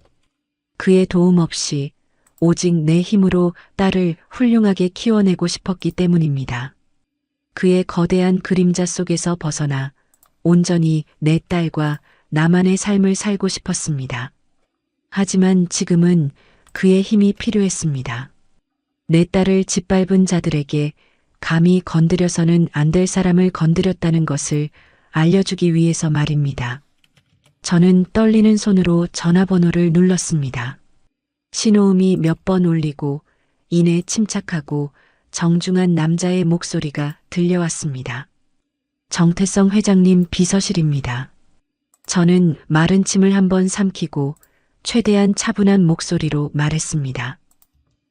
그의 도움 없이 오직 내 힘으로 딸을 훌륭하게 키워내고 싶었기 때문입니다. 그의 거대한 그림자 속에서 벗어나 온전히 내 딸과 나만의 삶을 살고 싶었습니다. 하지만 지금은 그의 힘이 필요했습니다. 내 딸을 짓밟은 자들에게 감히 건드려서는 안 될 사람을 건드렸다는 것을 알려주기 위해서 말입니다. 저는 떨리는 손으로 전화번호를 눌렀습니다. 신호음이 몇 번 울리고 이내 침착하고 정중한 남자의 목소리가 들려왔습니다. 정태성 회장님 비서실입니다. 저는 마른 침을 한번 삼키고 최대한 차분한 목소리로 말했습니다.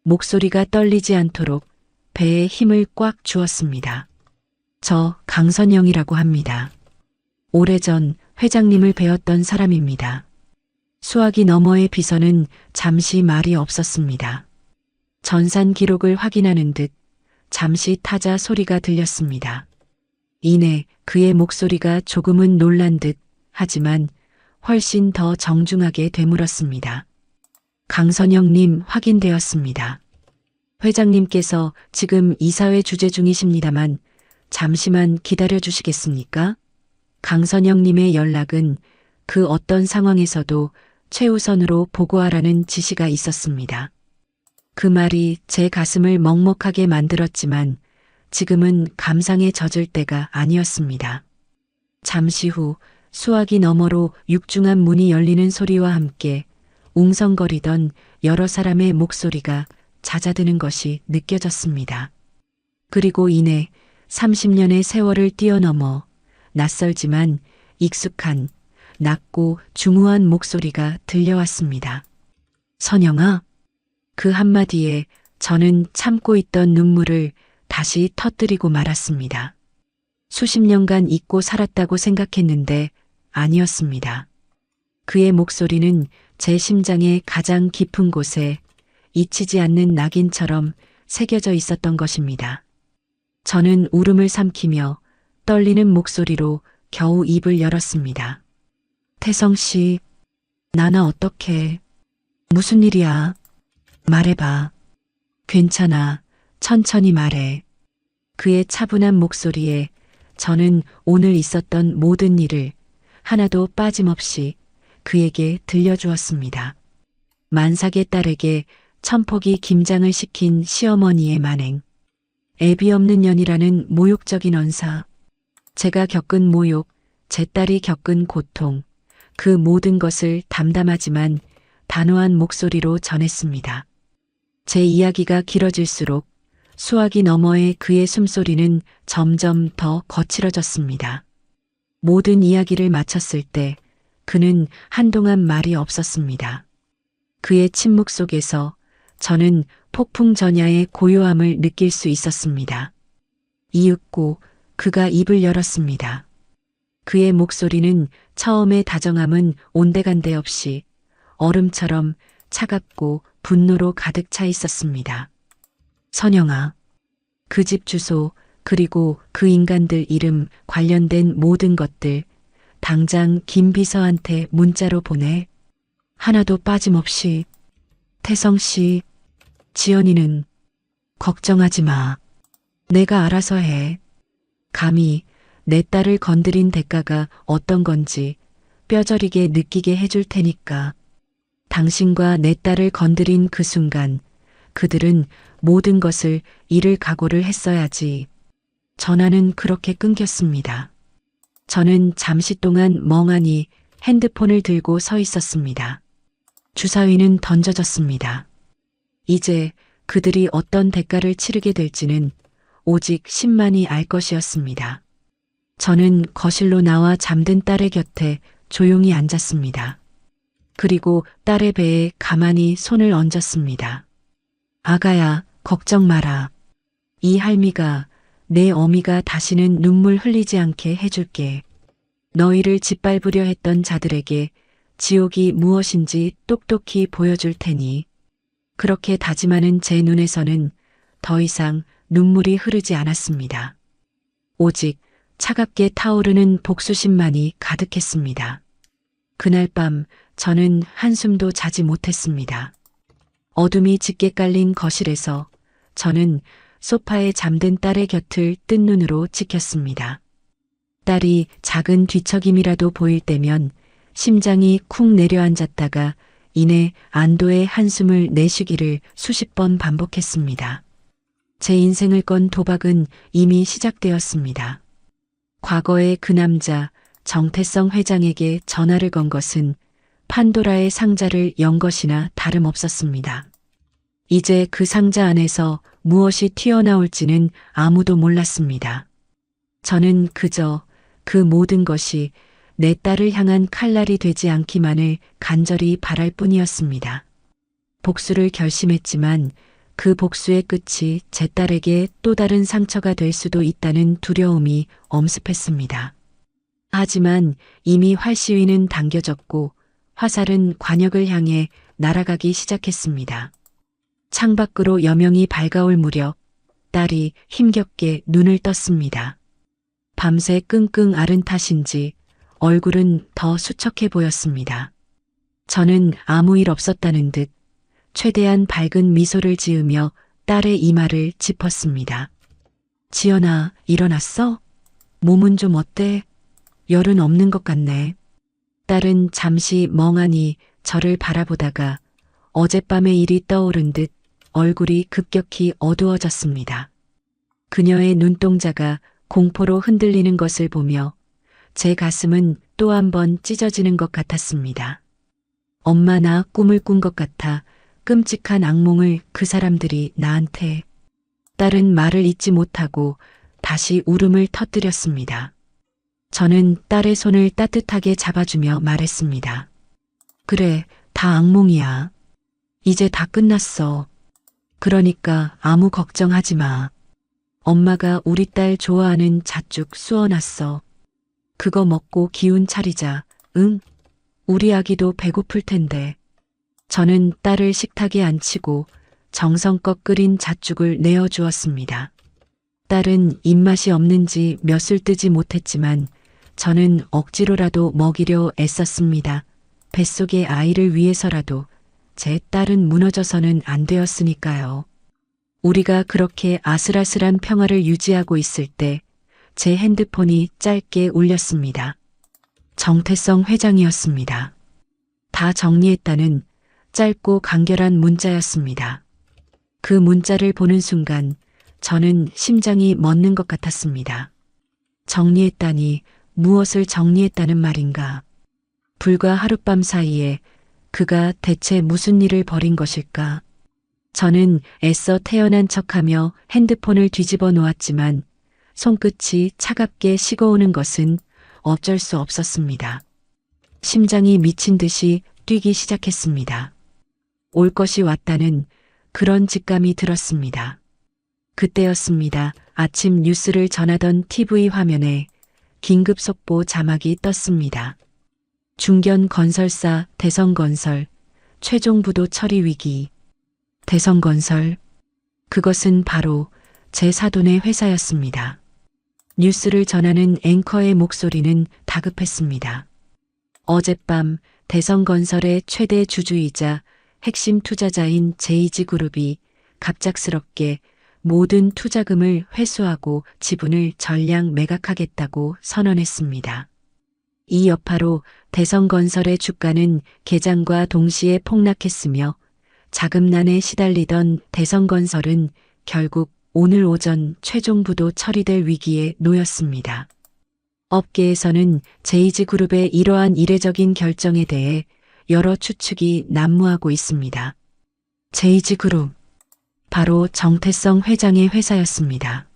목소리가 떨리지 않도록 배에 힘을 꽉 주었습니다. 저 강선영이라고 합니다. 오래전 회장님을 배웠던 사람입니다. 수화기 너머의 비서는 잠시 말이 없었습니다. 전산 기록을 확인하는 듯 잠시 타자 소리가 들렸습니다. 이내 그의 목소리가 조금은 놀란 듯 하지만 훨씬 더 정중하게 되물었습니다. 강선영님 확인되었습니다. 회장님께서 지금 이사회 주재 중이십니다만 잠시만 기다려 주시겠습니까? 강선영님의 연락은 그 어떤 상황에서도 최우선으로 보고하라는 지시가 있었습니다. 그 말이 제 가슴을 먹먹하게 만들었지만 지금은 감상에 젖을 때가 아니었습니다. 잠시 후 수화기 너머로 육중한 문이 열리는 소리와 함께 웅성거리던 여러 사람의 목소리가 잦아드는 것이 느껴졌습니다. 그리고 이내 30년의 세월을 뛰어넘어 낯설지만 익숙한 낮고 중후한 목소리가 들려왔습니다. 선영아. 그 한마디에 저는 참고 있던 눈물을 다시 터뜨리고 말았습니다. 수십 년간 잊고 살았다고 생각했는데 아니었습니다. 그의 목소리는 제 심장의 가장 깊은 곳에 잊히지 않는 낙인처럼 새겨져 있었던 것입니다. 저는 울음을 삼키며 떨리는 목소리로 겨우 입을 열었습니다. 태성 씨, 나나 어떡해? 무슨 일이야? 말해봐. 괜찮아. 천천히 말해. 그의 차분한 목소리에 저는 오늘 있었던 모든 일을 하나도 빠짐없이 그에게 들려주었습니다. 만삭의 딸에게 천폭이 김장을 시킨 시어머니의 만행, 애비 없는 년이라는 모욕적인 언사, 제가 겪은 모욕, 제 딸이 겪은 고통, 그 모든 것을 담담하지만 단호한 목소리로 전했습니다. 제 이야기가 길어질수록 수화기 너머의 그의 숨소리는 점점 더 거칠어졌습니다. 모든 이야기를 마쳤을 때 그는 한동안 말이 없었습니다. 그의 침묵 속에서 저는 폭풍 전야의 고요함을 느낄 수 있었습니다. 이윽고 그가 입을 열었습니다. 그의 목소리는 처음의 다정함은 온데간데 없이 얼음처럼 차갑고 분노로 가득 차 있었습니다. 선영아, 그 집 주소, 그리고 그 인간들 이름 관련된 모든 것들 당장 김 비서한테 문자로 보내. 하나도 빠짐없이. 태성 씨, 지연이는 걱정하지 마. 내가 알아서 해. 감히 내 딸을 건드린 대가가 어떤 건지 뼈저리게 느끼게 해줄 테니까. 당신과 내 딸을 건드린 그 순간 그들은 모든 것을 잃을 각오를 했어야지. 전화는 그렇게 끊겼습니다. 저는 잠시 동안 멍하니 핸드폰을 들고 서 있었습니다. 주사위는 던져졌습니다. 이제 그들이 어떤 대가를 치르게 될지는 오직 신만이 알 것이었습니다. 저는 거실로 나와 잠든 딸의 곁에 조용히 앉았습니다. 그리고 딸의 배에 가만히 손을 얹었습니다. 아가야, 걱정 마라. 이 할미가, 내 어미가 다시는 눈물 흘리지 않게 해줄게. 너희를 짓밟으려 했던 자들에게 지옥이 무엇인지 똑똑히 보여줄 테니. 그렇게 다짐하는 제 눈에서는 더 이상 눈물이 흐르지 않았습니다. 오직 차갑게 타오르는 복수심만이 가득했습니다. 그날 밤 저는 한숨도 자지 못했습니다. 어둠이 짙게 깔린 거실에서 저는 소파에 잠든 딸의 곁을 뜬 눈으로 지켰습니다. 딸이 작은 뒤척임이라도 보일 때면 심장이 쿵 내려앉았다가 이내 안도의 한숨을 내쉬기를 수십 번 반복했습니다. 제 인생을 건 도박은 이미 시작되었습니다. 과거의 그 남자 정태성 회장에게 전화를 건 것은 판도라의 상자를 연 것이나 다름없었습니다. 이제 그 상자 안에서 무엇이 튀어나올지는 아무도 몰랐습니다. 저는 그저 그 모든 것이 내 딸을 향한 칼날이 되지 않기만을 간절히 바랄 뿐이었습니다. 복수를 결심했지만 그 복수의 끝이 제 딸에게 또 다른 상처가 될 수도 있다는 두려움이 엄습했습니다. 하지만 이미 활시위는 당겨졌고 화살은 관역을 향해 날아가기 시작했습니다. 창밖으로 여명이 밝아올 무렵 딸이 힘겹게 눈을 떴습니다. 밤새 끙끙 앓은 탓인지 얼굴은 더 수척해 보였습니다. 저는 아무 일 없었다는 듯 최대한 밝은 미소를 지으며 딸의 이마를 짚었습니다. 지연아, 일어났어? 몸은 좀 어때? 열은 없는 것 같네. 딸은 잠시 멍하니 저를 바라보다가 어젯밤의 일이 떠오른 듯 얼굴이 급격히 어두워졌습니다. 그녀의 눈동자가 공포로 흔들리는 것을 보며 제 가슴은 또 한 번 찢어지는 것 같았습니다. 엄마 나 꿈을 꾼 것 같아 끔찍한 악몽을 그 사람들이 나한테. 딸은 말을 잇지 못하고 다시 울음을 터뜨렸습니다. 저는 딸의 손을 따뜻하게 잡아주며 말했습니다. 그래, 다 악몽이야. 이제 다 끝났어. 그러니까 아무 걱정하지 마. 엄마가 우리 딸 좋아하는 잣죽 쑤어놨어. 그거 먹고 기운 차리자. 응? 우리 아기도 배고플 텐데. 저는 딸을 식탁에 앉히고 정성껏 끓인 잣죽을 내어주었습니다. 딸은 입맛이 없는지 몇 술 뜨지 못했지만 저는 억지로라도 먹이려 애썼습니다. 뱃속의 아이를 위해서라도 제 딸은 무너져서는 안 되었으니까요. 우리가 그렇게 아슬아슬한 평화를 유지하고 있을 때 제 핸드폰이 짧게 울렸습니다. 정태성 회장이었습니다. 다 정리했다는 짧고 간결한 문자였습니다. 그 문자를 보는 순간 저는 심장이 멎는 것 같았습니다. 정리했다니 무엇을 정리했다는 말인가? 불과 하룻밤 사이에 그가 대체 무슨 일을 벌인 것일까? 저는 애써 태연한 척하며 핸드폰을 뒤집어 놓았지만 손끝이 차갑게 식어오는 것은 어쩔 수 없었습니다. 심장이 미친 듯이 뛰기 시작했습니다. 올 것이 왔다는 그런 직감이 들었습니다. 그때였습니다. 아침 뉴스를 전하던 TV 화면에 긴급 속보 자막이 떴습니다. 중견 건설사 대성건설 최종 부도 처리 위기. 대성건설. 그것은 바로 제 사돈의 회사였습니다. 뉴스를 전하는 앵커의 목소리는 다급했습니다. 어젯밤 대성건설의 최대 주주이자 핵심 투자자인 제이지그룹이 갑작스럽게 모든 투자금을 회수하고 지분을 전량 매각하겠다고 선언했습니다. 이 여파로 대성건설의 주가는 개장과 동시에 폭락했으며 자금난에 시달리던 대성건설은 결국 오늘 오전 최종 부도 처리될 위기에 놓였습니다. 업계에서는 제이지그룹의 이러한 이례적인 결정에 대해 여러 추측이 난무하고 있습니다. 제이지그룹. 바로 정태성 회장의 회사였습니다.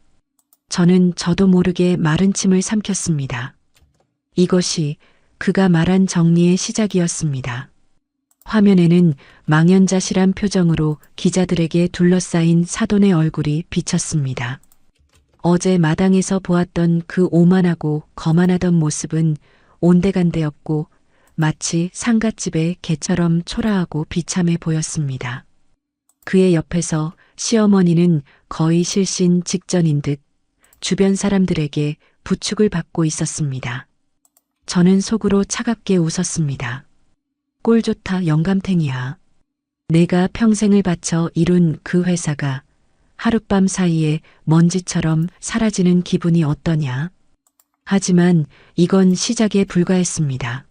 저는 저도 모르게 마른 침을 삼켰습니다. 이것이 그가 말한 정리의 시작이었습니다. 화면에는 망연자실한 표정으로 기자들에게 둘러싸인 사돈의 얼굴이 비쳤습니다. 어제 마당에서 보았던 그 오만하고 거만하던 모습은 온데간데없고 마치 상갓집의 개처럼 초라하고 비참해 보였습니다. 그의 옆에서 시어머니는 거의 실신 직전인 듯 주변 사람들에게 부축을 받고 있었습니다. 저는 속으로 차갑게 웃었습니다. 꼴 좋다 영감탱이야. 내가 평생을 바쳐 이룬 그 회사가 하룻밤 사이에 먼지처럼 사라지는 기분이 어떠냐? 하지만 이건 시작에 불과했습니다.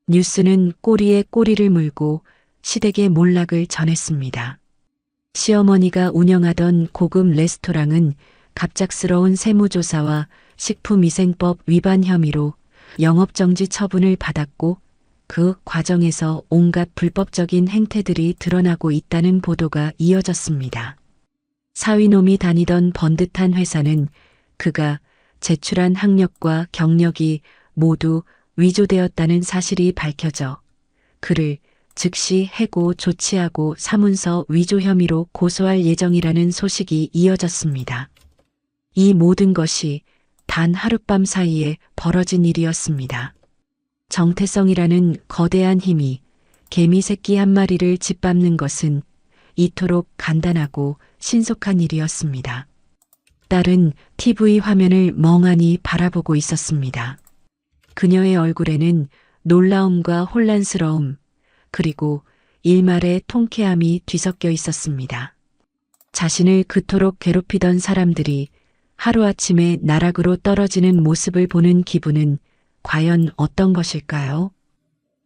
뉴스는 꼬리에 꼬리를 물고 시댁의 몰락을 전했습니다. 시어머니가 운영하던 고급 레스토랑은 갑작스러운 세무조사와 식품위생법 위반 혐의로 영업정지 처분을 받았고 그 과정에서 온갖 불법적인 행태들이 드러나고 있다는 보도가 이어졌습니다. 사위놈이 다니던 번듯한 회사는 그가 제출한 학력과 경력이 모두 위조되었다는 사실이 밝혀져 그를 즉시 해고 조치하고 사문서 위조 혐의로 고소할 예정이라는 소식이 이어졌습니다. 이 모든 것이 단 하룻밤 사이에 벌어진 일이었습니다. 정태성이라는 거대한 힘이 개미 새끼 한 마리를 짓밟는 것은 이토록 간단하고 신속한 일이었습니다. 딸은 TV 화면을 멍하니 바라보고 있었습니다. 그녀의 얼굴에는 놀라움과 혼란스러움, 그리고 일말의 통쾌함이 뒤섞여 있었습니다. 자신을 그토록 괴롭히던 사람들이 하루아침에 나락으로 떨어지는 모습을 보는 기분은 과연 어떤 것일까요?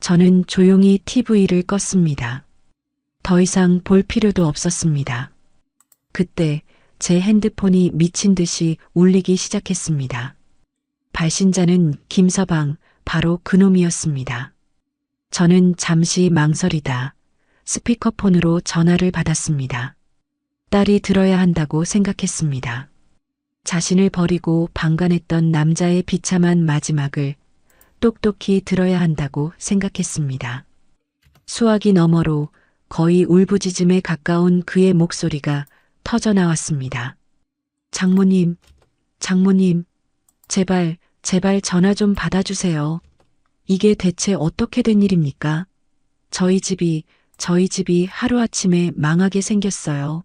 저는 조용히 TV를 껐습니다. 더 이상 볼 필요도 없었습니다. 그때 제 핸드폰이 미친 듯이 울리기 시작했습니다. 발신자는 김서방, 바로 그놈이었습니다. 저는 잠시 망설이다 스피커폰으로 전화를 받았습니다. 딸이 들어야 한다고 생각했습니다. 자신을 버리고 방관했던 남자의 비참한 마지막을 똑똑히 들어야 한다고 생각했습니다. 수화기 너머로 거의 울부짖음에 가까운 그의 목소리가 터져 나왔습니다. 장모님, 장모님, 제발, 제발 전화 좀 받아주세요. 이게 대체 어떻게 된 일입니까? 저희 집이 하루아침에 망하게 생겼어요.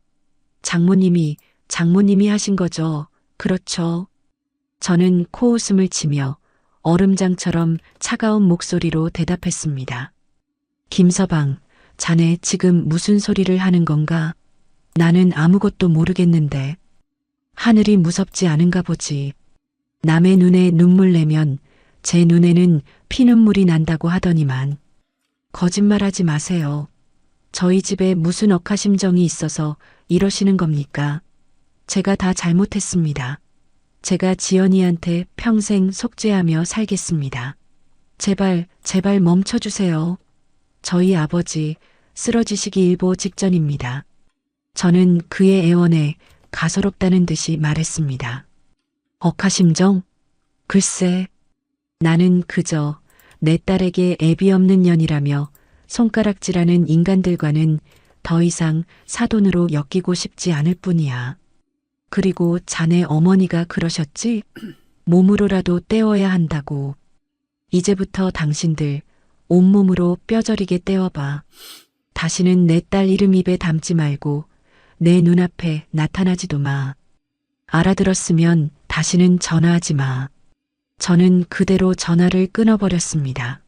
장모님이 하신 거죠? 그렇죠. 저는 코웃음을 치며 얼음장처럼 차가운 목소리로 대답했습니다. 김서방, 자네 지금 무슨 소리를 하는 건가? 나는 아무것도 모르겠는데. 하늘이 무섭지 않은가 보지. 남의 눈에 눈물 내면 제 눈에는 피눈물이 난다고 하더니만. 거짓말하지 마세요. 저희 집에 무슨 억하심정이 있어서 이러시는 겁니까? 제가 다 잘못했습니다. 제가 지연이한테 평생 속죄하며 살겠습니다. 제발, 제발 멈춰주세요. 저희 아버지 쓰러지시기 일보 직전입니다. 저는 그의 애원에 가소롭다는 듯이 말했습니다. 억하심정? 글쎄, 나는 그저 내 딸에게 애비 없는 년이라며 손가락질하는 인간들과는 더 이상 사돈으로 엮이고 싶지 않을 뿐이야. 그리고 자네 어머니가 그러셨지? 몸으로라도 떼어야 한다고. 이제부터 당신들 온몸으로 뼈저리게 떼어봐. 다시는 내 딸 이름 입에 담지 말고 내 눈앞에 나타나지도 마. 알아들었으면 다시는 전화하지 마. 저는 그대로 전화를 끊어버렸습니다.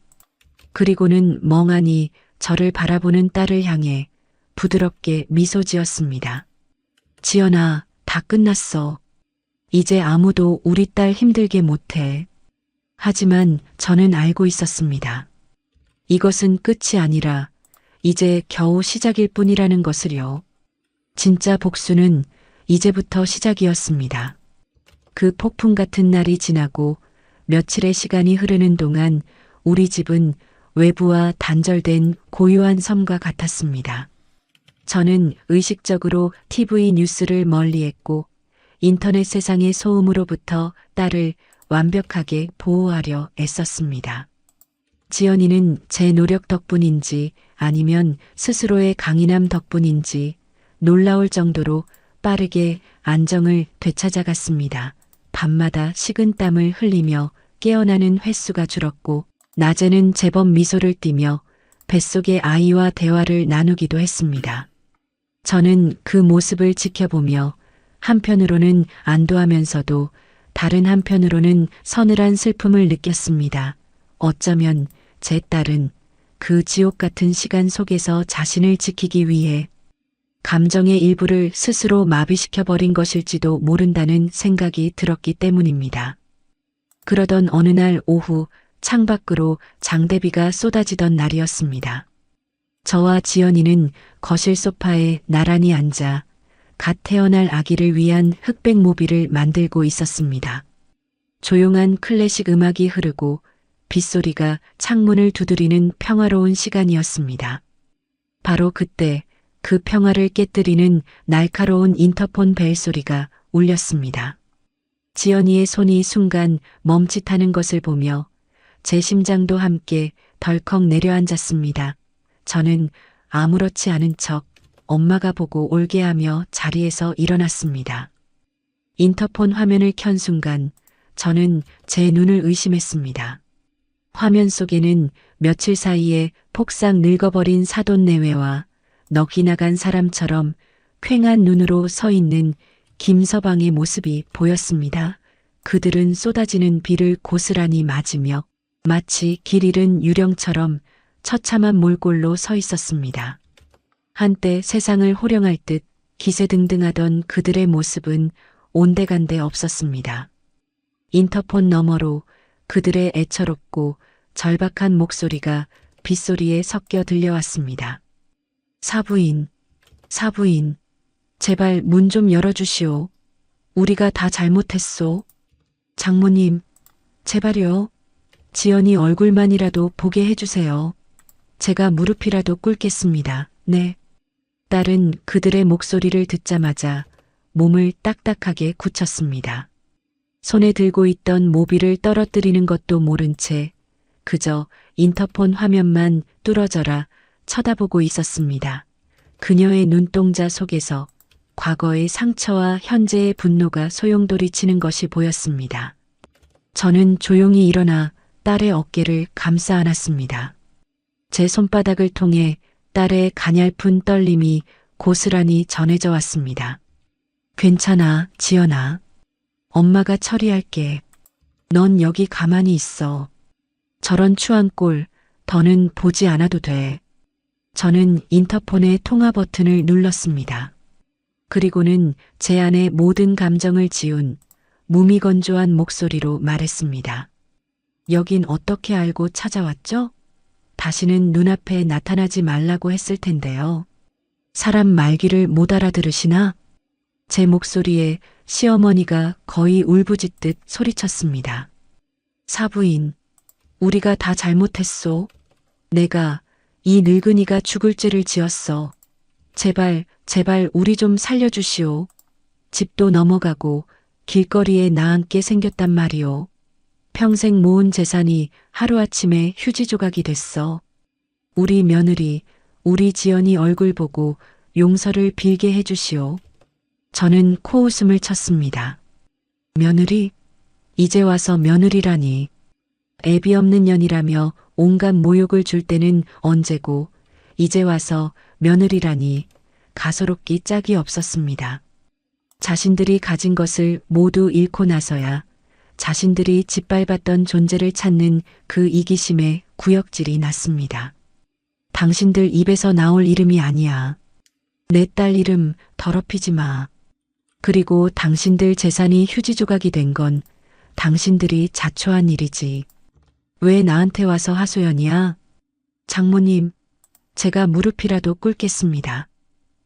그리고는 멍하니 저를 바라보는 딸을 향해 부드럽게 미소 지었습니다. 지연아, 다 끝났어. 이제 아무도 우리 딸 힘들게 못해. 하지만 저는 알고 있었습니다. 이것은 끝이 아니라 이제 겨우 시작일 뿐이라는 것을요. 진짜 복수는 이제부터 시작이었습니다. 그 폭풍 같은 날이 지나고 며칠의 시간이 흐르는 동안 우리 집은 외부와 단절된 고요한 섬과 같았습니다. 저는 의식적으로 TV 뉴스를 멀리했고 인터넷 세상의 소음으로부터 딸을 완벽하게 보호하려 애썼습니다. 지연이는 제 노력 덕분인지 아니면 스스로의 강인함 덕분인지 놀라울 정도로 빠르게 안정을 되찾아갔습니다. 밤마다 식은땀을 흘리며 깨어나는 횟수가 줄었고 낮에는 제법 미소를 띠며 뱃속의 아이와 대화를 나누기도 했습니다. 저는 그 모습을 지켜보며 한편으로는 안도하면서도 다른 한편으로는 서늘한 슬픔을 느꼈습니다. 어쩌면 제 딸은 그 지옥 같은 시간 속에서 자신을 지키기 위해 감정의 일부를 스스로 마비시켜버린 것일지도 모른다는 생각이 들었기 때문입니다. 그러던 어느 날 오후 창밖으로 장대비가 쏟아지던 날이었습니다. 저와 지연이는 거실 소파에 나란히 앉아 갓 태어날 아기를 위한 흑백 모비를 만들고 있었습니다. 조용한 클래식 음악이 흐르고 빗소리가 창문을 두드리는 평화로운 시간이었습니다. 바로 그때 그 평화를 깨뜨리는 날카로운 인터폰 벨 소리가 울렸습니다. 지연이의 손이 순간 멈칫하는 것을 보며 제 심장도 함께 덜컥 내려앉았습니다. 저는 아무렇지 않은 척 엄마가 보고 올게 하며 자리에서 일어났습니다. 인터폰 화면을 켠 순간 저는 제 눈을 의심했습니다. 화면 속에는 며칠 사이에 폭삭 늙어버린 사돈 내외와 넋이 나간 사람처럼 퀭한 눈으로 서 있는 김서방의 모습이 보였습니다. 그들은 쏟아지는 비를 고스란히 맞으며 마치 길 잃은 유령처럼 처참한 몰골로 서 있었습니다. 한때 세상을 호령할 듯 기세등등하던 그들의 모습은 온데간데 없었습니다. 인터폰 너머로 그들의 애처롭고 절박한 목소리가 빗소리에 섞여 들려왔습니다. 사부인, 제발 문 좀 열어주시오. 우리가 다 잘못했소. 장모님, 제발요. 지연이 얼굴만이라도 보게 해주세요. 제가 무릎이라도 꿇겠습니다. 네. 딸은 그들의 목소리를 듣자마자 몸을 딱딱하게 굳혔습니다. 손에 들고 있던 모비를 떨어뜨리는 것도 모른 채 그저 인터폰 화면만 뚫어져라 쳐다보고 있었습니다. 그녀의 눈동자 속에서 과거의 상처와 현재의 분노가 소용돌이치는 것이 보였습니다. 저는 조용히 일어나 딸의 어깨를 감싸 안았습니다. 제 손바닥을 통해 딸의 가냘픈 떨림이 고스란히 전해져 왔습니다. 괜찮아, 지연아. 엄마가 처리할게. 넌 여기 가만히 있어. 저런 추한 꼴 더는 보지 않아도 돼. 저는 인터폰의 통화 버튼을 눌렀습니다. 그리고는 제 안의 모든 감정을 지운 무미건조한 목소리로 말했습니다. 여긴 어떻게 알고 찾아왔죠? 다시는 눈앞에 나타나지 말라고 했을 텐데요. 사람 말귀를 못 알아들으시나? 제 목소리에 시어머니가 거의 울부짖듯 소리쳤습니다. 사부인, 우리가 다 잘못했소. 내가 이 늙은이가 죽을 죄를 지었어. 제발, 제발 우리 좀 살려주시오. 집도 넘어가고 길거리에 나앉게 생겼단 말이오. 평생 모은 재산이 하루아침에 휴지 조각이 됐어. 우리 며느리, 우리 지연이 얼굴 보고 용서를 빌게 해주시오. 저는 코웃음을 쳤습니다. 며느리? 이제 와서 며느리라니. 애비 없는 년이라며 온갖 모욕을 줄 때는 언제고 이제 와서 며느리라니 가소롭기 짝이 없었습니다. 자신들이 가진 것을 모두 잃고 나서야 자신들이 짓밟았던 존재를 찾는 그 이기심에 구역질이 났습니다. 당신들 입에서 나올 이름이 아니야. 내 딸 이름 더럽히지 마. 그리고 당신들 재산이 휴지 조각이 된 건 당신들이 자초한 일이지. 왜 나한테 와서 하소연이야? 장모님, 제가 무릎이라도 꿇겠습니다.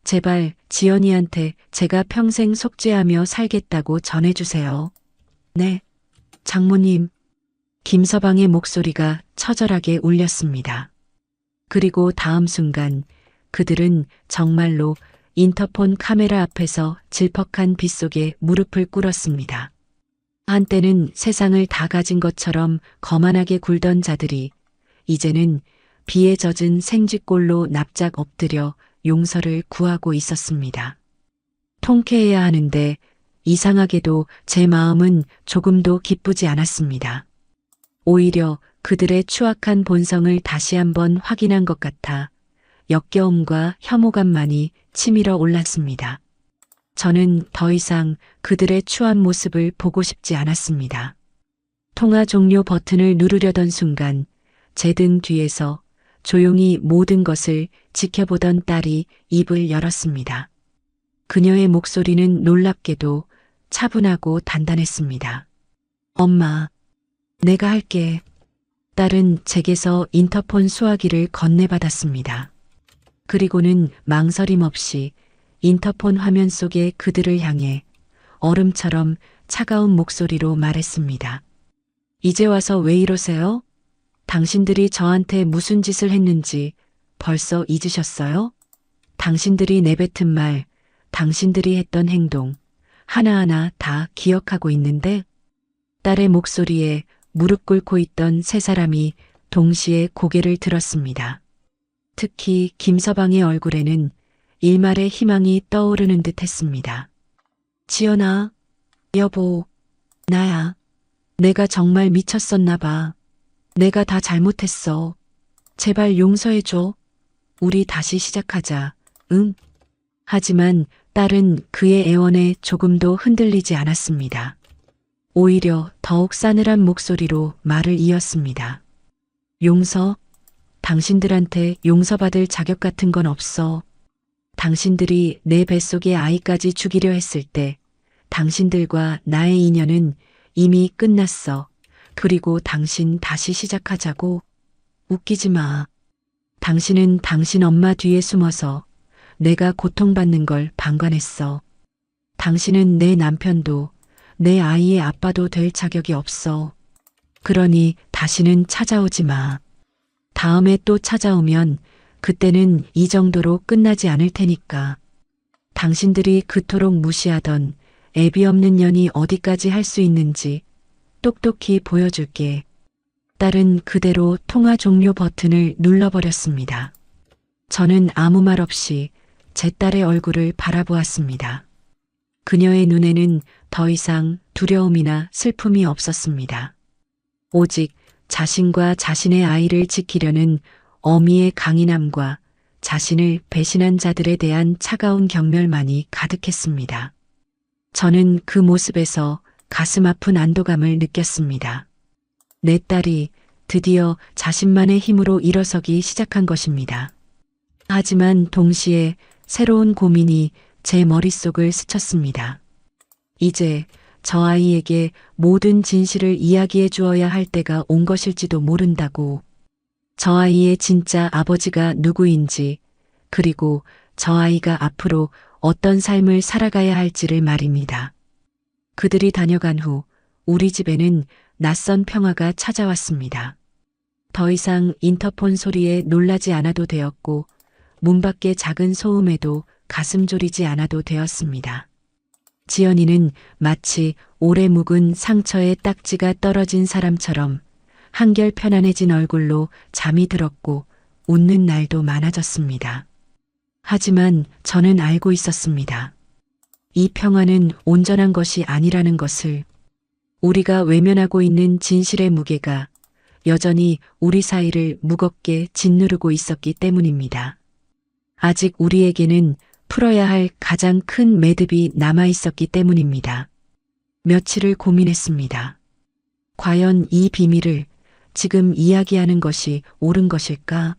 제발 지연이한테 제가 평생 속죄하며 살겠다고 전해주세요. 네, 장모님. 김서방의 목소리가 처절하게 울렸습니다. 그리고 다음 순간 그들은 정말로 인터폰 카메라 앞에서 질퍽한 빗속에 무릎을 꿇었습니다. 한때는 세상을 다 가진 것처럼 거만하게 굴던 자들이 이제는 비에 젖은 생쥐꼴로 납작 엎드려 용서를 구하고 있었습니다. 통쾌해야 하는데 이상하게도 제 마음은 조금도 기쁘지 않았습니다. 오히려 그들의 추악한 본성을 다시 한번 확인한 것 같아 역겨움과 혐오감만이 치밀어 올랐습니다. 저는 더 이상 그들의 추한 모습을 보고 싶지 않았습니다. 통화 종료 버튼을 누르려던 순간 제 등 뒤에서 조용히 모든 것을 지켜보던 딸이 입을 열었습니다. 그녀의 목소리는 놀랍게도 차분하고 단단했습니다. 엄마, 내가 할게. 딸은 제게서 인터폰 수화기를 건네받았습니다. 그리고는 망설임 없이 인터폰 화면 속의 그들을 향해 얼음처럼 차가운 목소리로 말했습니다. 이제 와서 왜 이러세요? 당신들이 저한테 무슨 짓을 했는지 벌써 잊으셨어요? 당신들이 내뱉은 말, 당신들이 했던 행동, 하나하나 다 기억하고 있는데? 딸의 목소리에 무릎 꿇고 있던 세 사람이 동시에 고개를 들었습니다. 특히 김서방의 얼굴에는 일말의 희망이 떠오르는 듯 했습니다. 지연아, 여보, 나야. 내가 정말 미쳤었나 봐. 내가 다 잘못했어. 제발 용서해줘. 우리 다시 시작하자. 응? 하지만 딸은 그의 애원에 조금도 흔들리지 않았습니다. 오히려 더욱 싸늘한 목소리로 말을 이었습니다. 용서? 당신들한테 용서받을 자격 같은 건 없어. 당신들이 내 뱃속의 아이까지 죽이려 했을 때 당신들과 나의 인연은 이미 끝났어. 그리고 당신 다시 시작하자고. 웃기지 마. 당신은 당신 엄마 뒤에 숨어서 내가 고통받는 걸 방관했어. 당신은 내 남편도 내 아이의 아빠도 될 자격이 없어. 그러니 다시는 찾아오지 마. 다음에 또 찾아오면 그때는 이 정도로 끝나지 않을 테니까. 당신들이 그토록 무시하던 애비 없는 년이 어디까지 할 수 있는지 똑똑히 보여줄게. 딸은 그대로 통화 종료 버튼을 눌러버렸습니다. 저는 아무 말 없이 제 딸의 얼굴을 바라보았습니다. 그녀의 눈에는 더 이상 두려움이나 슬픔이 없었습니다. 오직 자신과 자신의 아이를 지키려는 어미의 강인함과 자신을 배신한 자들에 대한 차가운 경멸만이 가득했습니다. 저는 그 모습에서 가슴 아픈 안도감을 느꼈습니다. 내 딸이 드디어 자신만의 힘으로 일어서기 시작한 것입니다. 하지만 동시에 새로운 고민이 제 머릿속을 스쳤습니다. 이제 저 아이에게 모든 진실을 이야기해 주어야 할 때가 온 것일지도 모른다고. 저 아이의 진짜 아버지가 누구인지, 그리고 저 아이가 앞으로 어떤 삶을 살아가야 할지를 말입니다. 그들이 다녀간 후 우리 집에는 낯선 평화가 찾아왔습니다. 더 이상 인터폰 소리에 놀라지 않아도 되었고, 문 밖의 작은 소음에도 가슴 졸이지 않아도 되었습니다. 지연이는 마치 오래 묵은 상처에 딱지가 떨어진 사람처럼 한결 편안해진 얼굴로 잠이 들었고 웃는 날도 많아졌습니다. 하지만 저는 알고 있었습니다. 이 평화는 온전한 것이 아니라는 것을. 우리가 외면하고 있는 진실의 무게가 여전히 우리 사이를 무겁게 짓누르고 있었기 때문입니다. 아직 우리에게는 풀어야 할 가장 큰 매듭이 남아 있었기 때문입니다. 며칠을 고민했습니다. 과연 이 비밀을 지금 이야기하는 것이 옳은 것일까?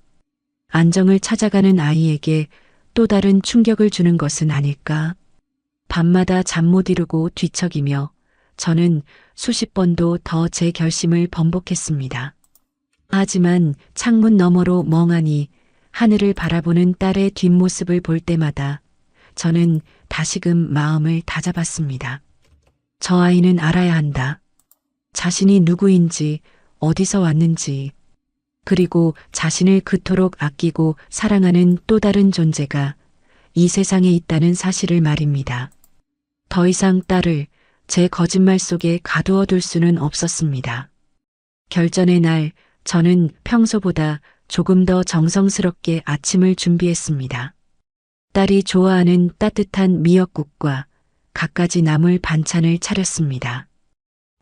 안정을 찾아가는 아이에게 또 다른 충격을 주는 것은 아닐까? 밤마다 잠 못 이루고 뒤척이며 저는 수십 번도 더 제 결심을 번복했습니다. 하지만 창문 너머로 멍하니 하늘을 바라보는 딸의 뒷모습을 볼 때마다 저는 다시금 마음을 다잡았습니다. 저 아이는 알아야 한다. 자신이 누구인지, 어디서 왔는지, 그리고 자신을 그토록 아끼고 사랑하는 또 다른 존재가 이 세상에 있다는 사실을 말입니다. 더 이상 딸을 제 거짓말 속에 가두어 둘 수는 없었습니다. 결전의 날, 저는 평소보다 조금 더 정성스럽게 아침을 준비했습니다. 딸이 좋아하는 따뜻한 미역국과 갖가지 나물 반찬을 차렸습니다.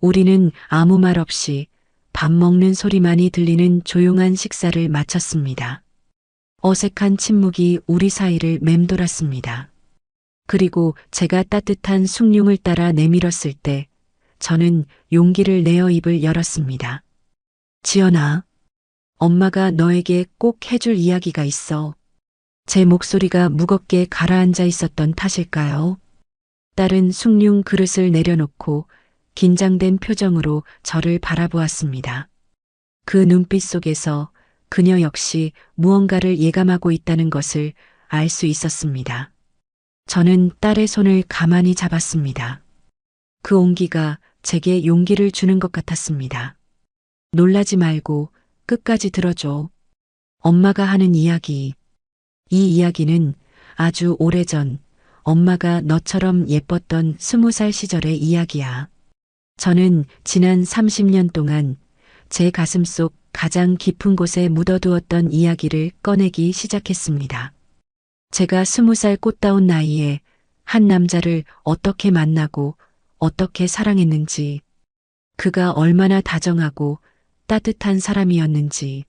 우리는 아무 말 없이 밥 먹는 소리만이 들리는 조용한 식사를 마쳤습니다. 어색한 침묵이 우리 사이를 맴돌았습니다. 그리고 제가 따뜻한 숭늉을 따라 내밀었을 때 저는 용기를 내어 입을 열었습니다. 지연아, 엄마가 너에게 꼭 해줄 이야기가 있어. 제 목소리가 무겁게 가라앉아 있었던 탓일까요? 딸은 숭늉 그릇을 내려놓고 긴장된 표정으로 저를 바라보았습니다. 그 눈빛 속에서 그녀 역시 무언가를 예감하고 있다는 것을 알 수 있었습니다. 저는 딸의 손을 가만히 잡았습니다. 그 온기가 제게 용기를 주는 것 같았습니다. 놀라지 말고 끝까지 들어줘. 엄마가 하는 이야기. 이 이야기는 아주 오래전 엄마가 너처럼 예뻤던 20살 시절의 이야기야. 저는 지난 30년 동안 제 가슴 속 가장 깊은 곳에 묻어두었던 이야기를 꺼내기 시작했습니다. 제가 20살 꽃다운 나이에 한 남자를 어떻게 만나고 어떻게 사랑했는지, 그가 얼마나 다정하고 따뜻한 사람이었는지,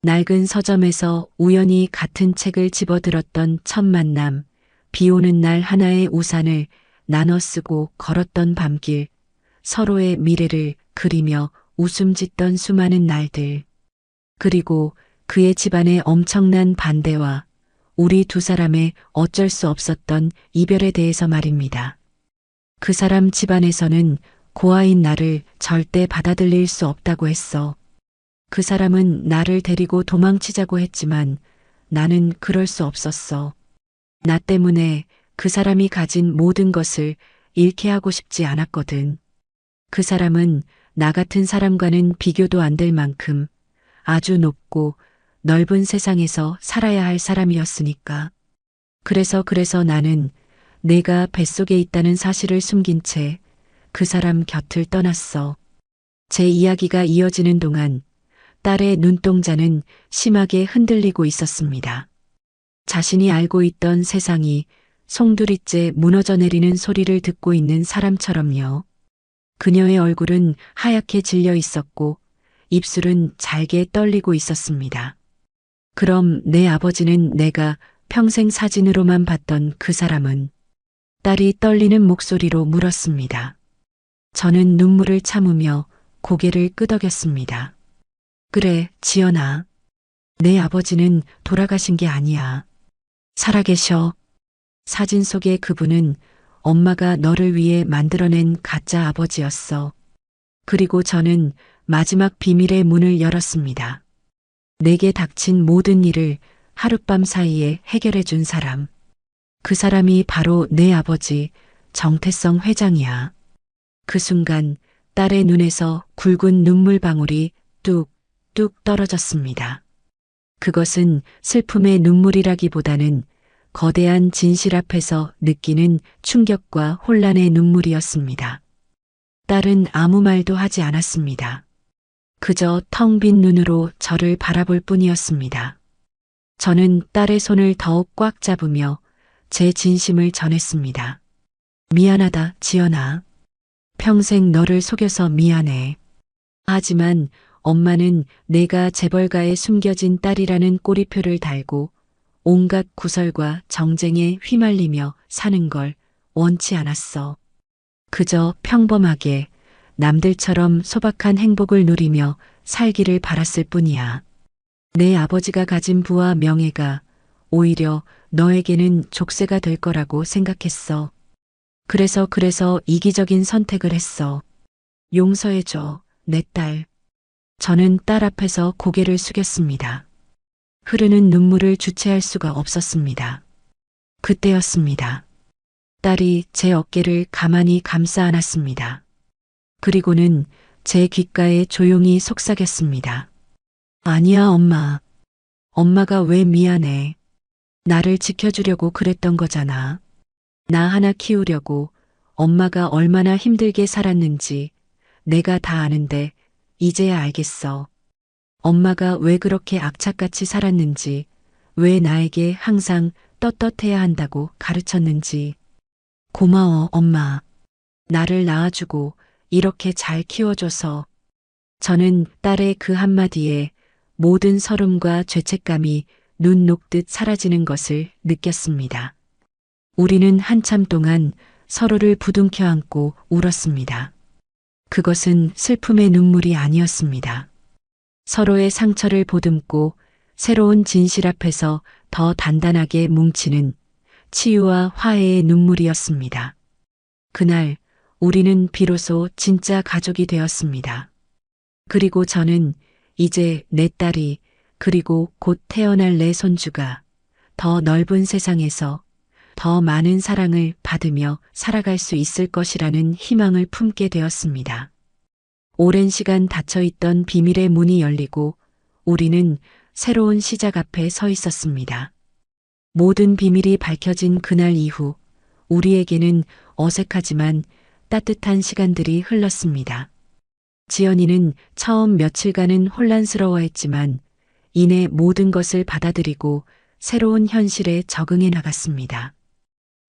낡은 서점에서 우연히 같은 책을 집어들었던 첫 만남, 비 오는 날 하나의 우산을 나눠 쓰고 걸었던 밤길, 서로의 미래를 그리며 웃음 짓던 수많은 날들, 그리고 그의 집안의 엄청난 반대와 우리 두 사람의 어쩔 수 없었던 이별에 대해서 말입니다. 그 사람 집안에서는 고아인 나를 절대 받아들일 수 없다고 했어. 그 사람은 나를 데리고 도망치자고 했지만 나는 그럴 수 없었어. 나 때문에 그 사람이 가진 모든 것을 잃게 하고 싶지 않았거든. 그 사람은 나 같은 사람과는 비교도 안 될 만큼 아주 높고 넓은 세상에서 살아야 할 사람이었으니까. 그래서 나는 내가 뱃속에 있다는 사실을 숨긴 채 그 사람 곁을 떠났어. 제 이야기가 이어지는 동안 딸의 눈동자는 심하게 흔들리고 있었습니다. 자신이 알고 있던 세상이 송두리째 무너져 내리는 소리를 듣고 있는 사람처럼요. 그녀의 얼굴은 하얗게 질려 있었고 입술은 잘게 떨리고 있었습니다. 그럼 내 아버지는 내가 평생 사진으로만 봤던 그 사람은? 딸이 떨리는 목소리로 물었습니다. 저는 눈물을 참으며 고개를 끄덕였습니다. 그래, 지연아. 내 아버지는 돌아가신 게 아니야. 살아계셔. 사진 속의 그분은 엄마가 너를 위해 만들어낸 가짜 아버지였어. 그리고 저는 마지막 비밀의 문을 열었습니다. 내게 닥친 모든 일을 하룻밤 사이에 해결해 준 사람. 그 사람이 바로 내 아버지 정태성 회장이야. 그 순간 딸의 눈에서 굵은 눈물방울이 뚝뚝 떨어졌습니다. 그것은 슬픔의 눈물이라기보다는 거대한 진실 앞에서 느끼는 충격과 혼란의 눈물이었습니다. 딸은 아무 말도 하지 않았습니다. 그저 텅 빈 눈으로 저를 바라볼 뿐이었습니다. 저는 딸의 손을 더욱 꽉 잡으며 제 진심을 전했습니다. 미안하다, 지연아. 평생 너를 속여서 미안해. 하지만 엄마는 내가 재벌가에 숨겨진 딸이라는 꼬리표를 달고 온갖 구설과 정쟁에 휘말리며 사는 걸 원치 않았어. 그저 평범하게 남들처럼 소박한 행복을 누리며 살기를 바랐을 뿐이야. 내 아버지가 가진 부와 명예가 오히려 너에게는 족쇄가 될 거라고 생각했어. 그래서 이기적인 선택을 했어. 용서해줘, 내 딸. 저는 딸 앞에서 고개를 숙였습니다. 흐르는 눈물을 주체할 수가 없었습니다. 그때였습니다. 딸이 제 어깨를 가만히 감싸 안았습니다. 그리고는 제 귓가에 조용히 속삭였습니다. 아니야, 엄마. 엄마가 왜 미안해. 나를 지켜주려고 그랬던 거잖아. 나 하나 키우려고 엄마가 얼마나 힘들게 살았는지 내가 다 아는데 이제야 알겠어. 엄마가 왜 그렇게 악착같이 살았는지, 왜 나에게 항상 떳떳해야 한다고 가르쳤는지. 고마워, 엄마. 나를 낳아주고 이렇게 잘 키워줘서. 저는 딸의 그 한마디에 모든 서름과 죄책감이 눈 녹듯 사라지는 것을 느꼈습니다. 우리는 한참 동안 서로를 부둥켜 안고 울었습니다. 그것은 슬픔의 눈물이 아니었습니다. 서로의 상처를 보듬고 새로운 진실 앞에서 더 단단하게 뭉치는 치유와 화해의 눈물이었습니다. 그날 우리는 비로소 진짜 가족이 되었습니다. 그리고 저는 이제 내 딸이 그리고 곧 태어날 내 손주가 더 넓은 세상에서 더 많은 사랑을 받으며 살아갈 수 있을 것이라는 희망을 품게 되었습니다. 오랜 시간 닫혀있던 비밀의 문이 열리고 우리는 새로운 시작 앞에 서 있었습니다. 모든 비밀이 밝혀진 그날 이후 우리에게는 어색하지만 따뜻한 시간들이 흘렀습니다. 지연이는 처음 며칠간은 혼란스러워했지만 이내 모든 것을 받아들이고 새로운 현실에 적응해 나갔습니다.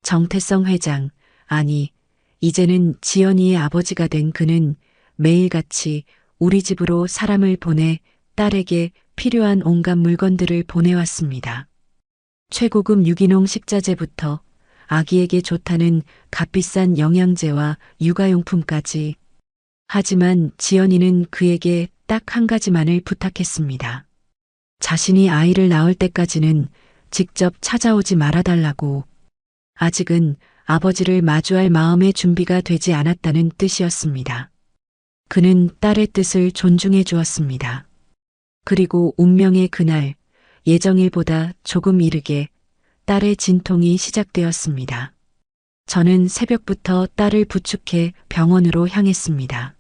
정태성 회장, 아니, 이제는 지연이의 아버지가 된 그는 매일같이 우리 집으로 사람을 보내 딸에게 필요한 온갖 물건들을 보내왔습니다. 최고급 유기농 식자재부터 아기에게 좋다는 값비싼 영양제와 육아용품까지. 하지만 지연이는 그에게 딱 한 가지만을 부탁했습니다. 자신이 아이를 낳을 때까지는 직접 찾아오지 말아달라고. 아직은 아버지를 마주할 마음의 준비가 되지 않았다는 뜻이었습니다. 그는 딸의 뜻을 존중해 주었습니다. 그리고 운명의 그날, 예정일보다 조금 이르게 딸의 진통이 시작되었습니다. 저는 새벽부터 딸을 부축해 병원으로 향했습니다.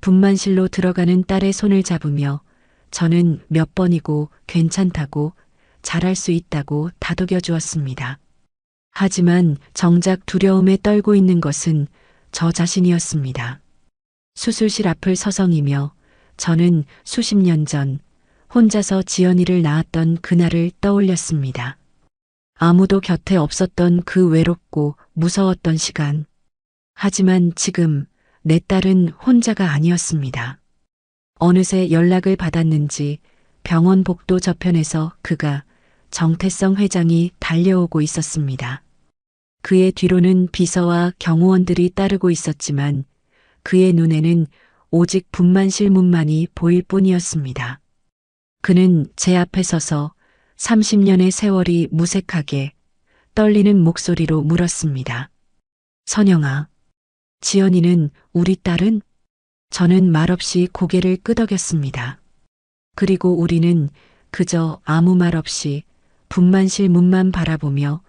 분만실로 들어가는 딸의 손을 잡으며 저는 몇 번이고 괜찮다고 잘할 수 있다고 다독여 주었습니다. 하지만 정작 두려움에 떨고 있는 것은 저 자신이었습니다. 수술실 앞을 서성이며 저는 수십 년 전 혼자서 지연이를 낳았던 그날을 떠올렸습니다. 아무도 곁에 없었던 그 외롭고 무서웠던 시간. 하지만 지금 내 딸은 혼자가 아니었습니다. 어느새 연락을 받았는지 병원 복도 저편에서 그가 정태성 회장이 달려오고 있었습니다. 그의 뒤로는 비서와 경호원들이 따르고 있었지만 그의 눈에는 오직 분만실문만이 보일 뿐이었습니다. 그는 제 앞에 서서 30년의 세월이 무색하게 떨리는 목소리로 물었습니다. 선영아, 지연이는 우리 딸은? 저는 말없이 고개를 끄덕였습니다. 그리고 우리는 그저 아무 말 없이 분만실 문만 바라보며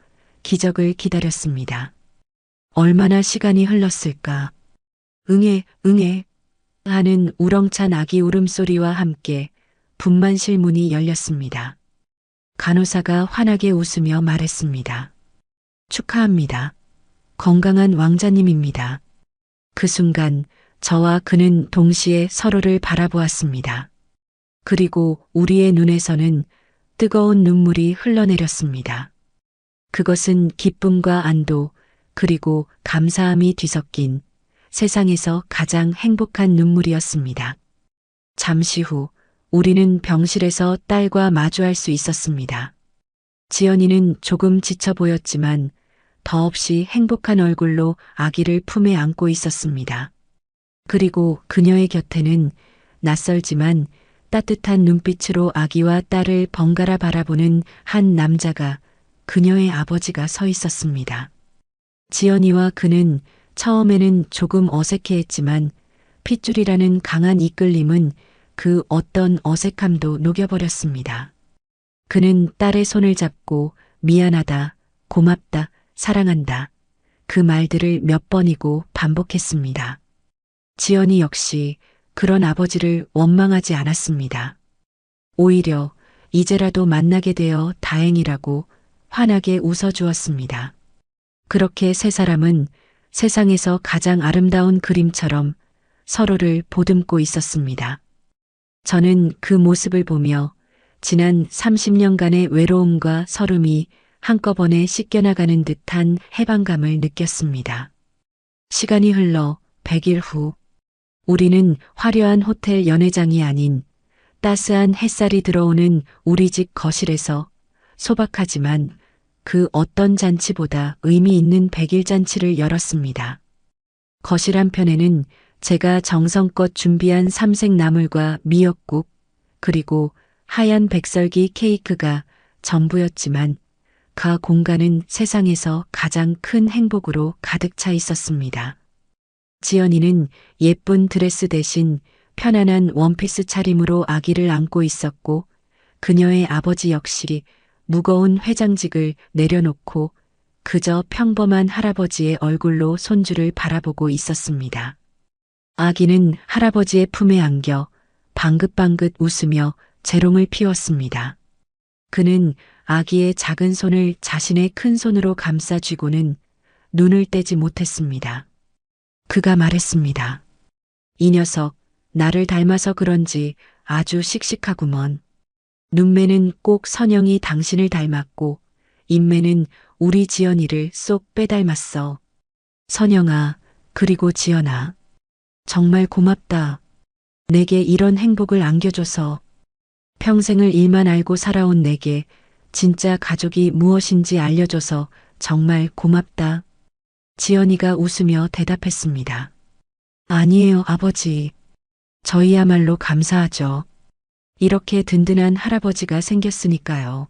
기적을 기다렸습니다. 얼마나 시간이 흘렀을까? 응애, 응애 하는 우렁찬 아기 울음소리와 함께 분만실 문이 열렸습니다. 간호사가 환하게 웃으며 말했습니다. 축하합니다. 건강한 왕자님입니다. 그 순간 저와 그는 동시에 서로를 바라보았습니다. 그리고 우리의 눈에서는 뜨거운 눈물이 흘러내렸습니다. 그것은 기쁨과 안도 그리고 감사함이 뒤섞인 세상에서 가장 행복한 눈물이었습니다. 잠시 후 우리는 병실에서 딸과 마주할 수 있었습니다. 지연이는 조금 지쳐 보였지만 더없이 행복한 얼굴로 아기를 품에 안고 있었습니다. 그리고 그녀의 곁에는 낯설지만 따뜻한 눈빛으로 아기와 딸을 번갈아 바라보는 한 남자가 그녀의 아버지가 서 있었습니다. 지연이와 그는 처음에는 조금 어색해했지만 핏줄이라는 강한 이끌림은 그 어떤 어색함도 녹여버렸습니다. 그는 딸의 손을 잡고 미안하다, 고맙다, 사랑한다. 그 말들을 몇 번이고 반복했습니다. 지연이 역시 그런 아버지를 원망하지 않았습니다. 오히려 이제라도 만나게 되어 다행이라고 환하게 웃어주었습니다. 그렇게 세 사람은 세상에서 가장 아름다운 그림처럼 서로를 보듬고 있었습니다. 저는 그 모습을 보며 지난 30년간의 외로움과 서름이 한꺼번에 씻겨나가는 듯한 해방감을 느꼈습니다. 시간이 흘러 100일 후, 우리는 화려한 호텔 연회장이 아닌 따스한 햇살이 들어오는 우리 집 거실에서 소박하지만 그 어떤 잔치보다 의미 있는 100일 잔치를 열었습니다. 거실 한편에는 제가 정성껏 준비한 삼색 나물과 미역국, 그리고 하얀 백설기 케이크가 전부였지만 그 공간은 세상에서 가장 큰 행복으로 가득 차 있었습니다. 지연이는 예쁜 드레스 대신 편안한 원피스 차림으로 아기를 안고 있었고 그녀의 아버지 역시 무거운 회장직을 내려놓고 그저 평범한 할아버지의 얼굴로 손주를 바라보고 있었습니다. 아기는 할아버지의 품에 안겨 방긋방긋 웃으며 재롱을 피웠습니다. 그는 아기의 작은 손을 자신의 큰 손으로 감싸 쥐고는 눈을 떼지 못했습니다. 그가 말했습니다. 이 녀석, 나를 닮아서 그런지 아주 씩씩하구먼. 눈매는 꼭 선영이 당신을 닮았고 인매는 우리 지연이를 쏙 빼닮았어. 선영아, 그리고 지연아. 정말 고맙다. 내게 이런 행복을 안겨줘서. 평생을 일만 알고 살아온 내게 진짜 가족이 무엇인지 알려줘서 정말 고맙다. 지연이가 웃으며 대답했습니다. 아니에요, 아버지. 저희야말로 감사하죠. 이렇게 든든한 할아버지가 생겼으니까요.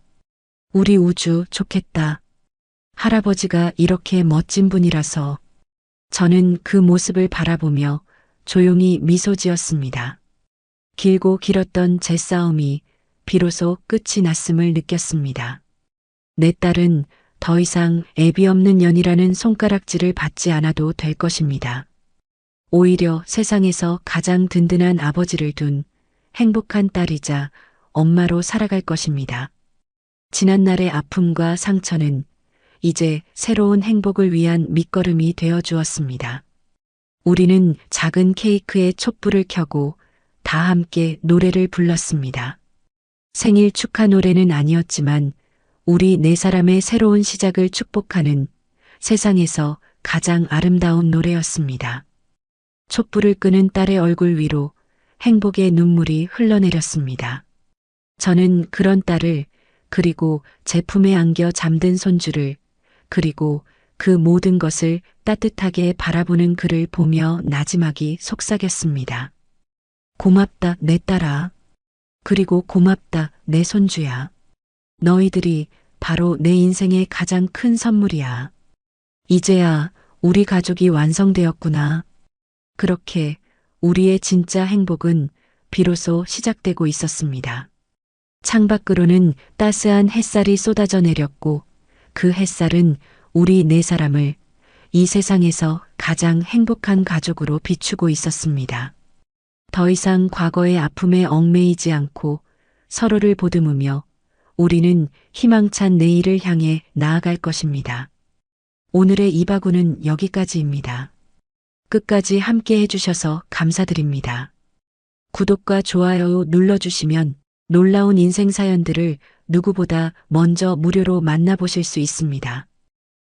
우리 우주 좋겠다. 할아버지가 이렇게 멋진 분이라서. 저는 그 모습을 바라보며 조용히 미소 지었습니다. 길고 길었던 제 싸움이 비로소 끝이 났음을 느꼈습니다. 내 딸은 더 이상 애비 없는 년이라는 손가락질을 받지 않아도 될 것입니다. 오히려 세상에서 가장 든든한 아버지를 둔 행복한 딸이자 엄마로 살아갈 것입니다. 지난날의 아픔과 상처는 이제 새로운 행복을 위한 밑거름이 되어 주었습니다. 우리는 작은 케이크에 촛불을 켜고 다 함께 노래를 불렀습니다. 생일 축하 노래는 아니었지만 우리 네 사람의 새로운 시작을 축복하는 세상에서 가장 아름다운 노래였습니다. 촛불을 끄는 딸의 얼굴 위로 행복의 눈물이 흘러내렸습니다. 저는 그런 딸을, 그리고 제품에 안겨 잠든 손주를, 그리고 그 모든 것을 따뜻하게 바라보는 그를 보며 나지막이 속삭였습니다. 고맙다, 내 딸아. 그리고 고맙다, 내 손주야. 너희들이 바로 내 인생의 가장 큰 선물이야. 이제야 우리 가족이 완성되었구나. 그렇게 우리의 진짜 행복은 비로소 시작되고 있었습니다. 창밖으로는 따스한 햇살이 쏟아져 내렸고 그 햇살은 우리 네 사람을 이 세상에서 가장 행복한 가족으로 비추고 있었습니다. 더 이상 과거의 아픔에 얽매이지 않고 서로를 보듬으며 우리는 희망찬 내일을 향해 나아갈 것입니다. 오늘의 이바구는 여기까지입니다. 끝까지 함께 해주셔서 감사드립니다. 구독과 좋아요 눌러주시면 놀라운 인생 사연들을 누구보다 먼저 무료로 만나보실 수 있습니다.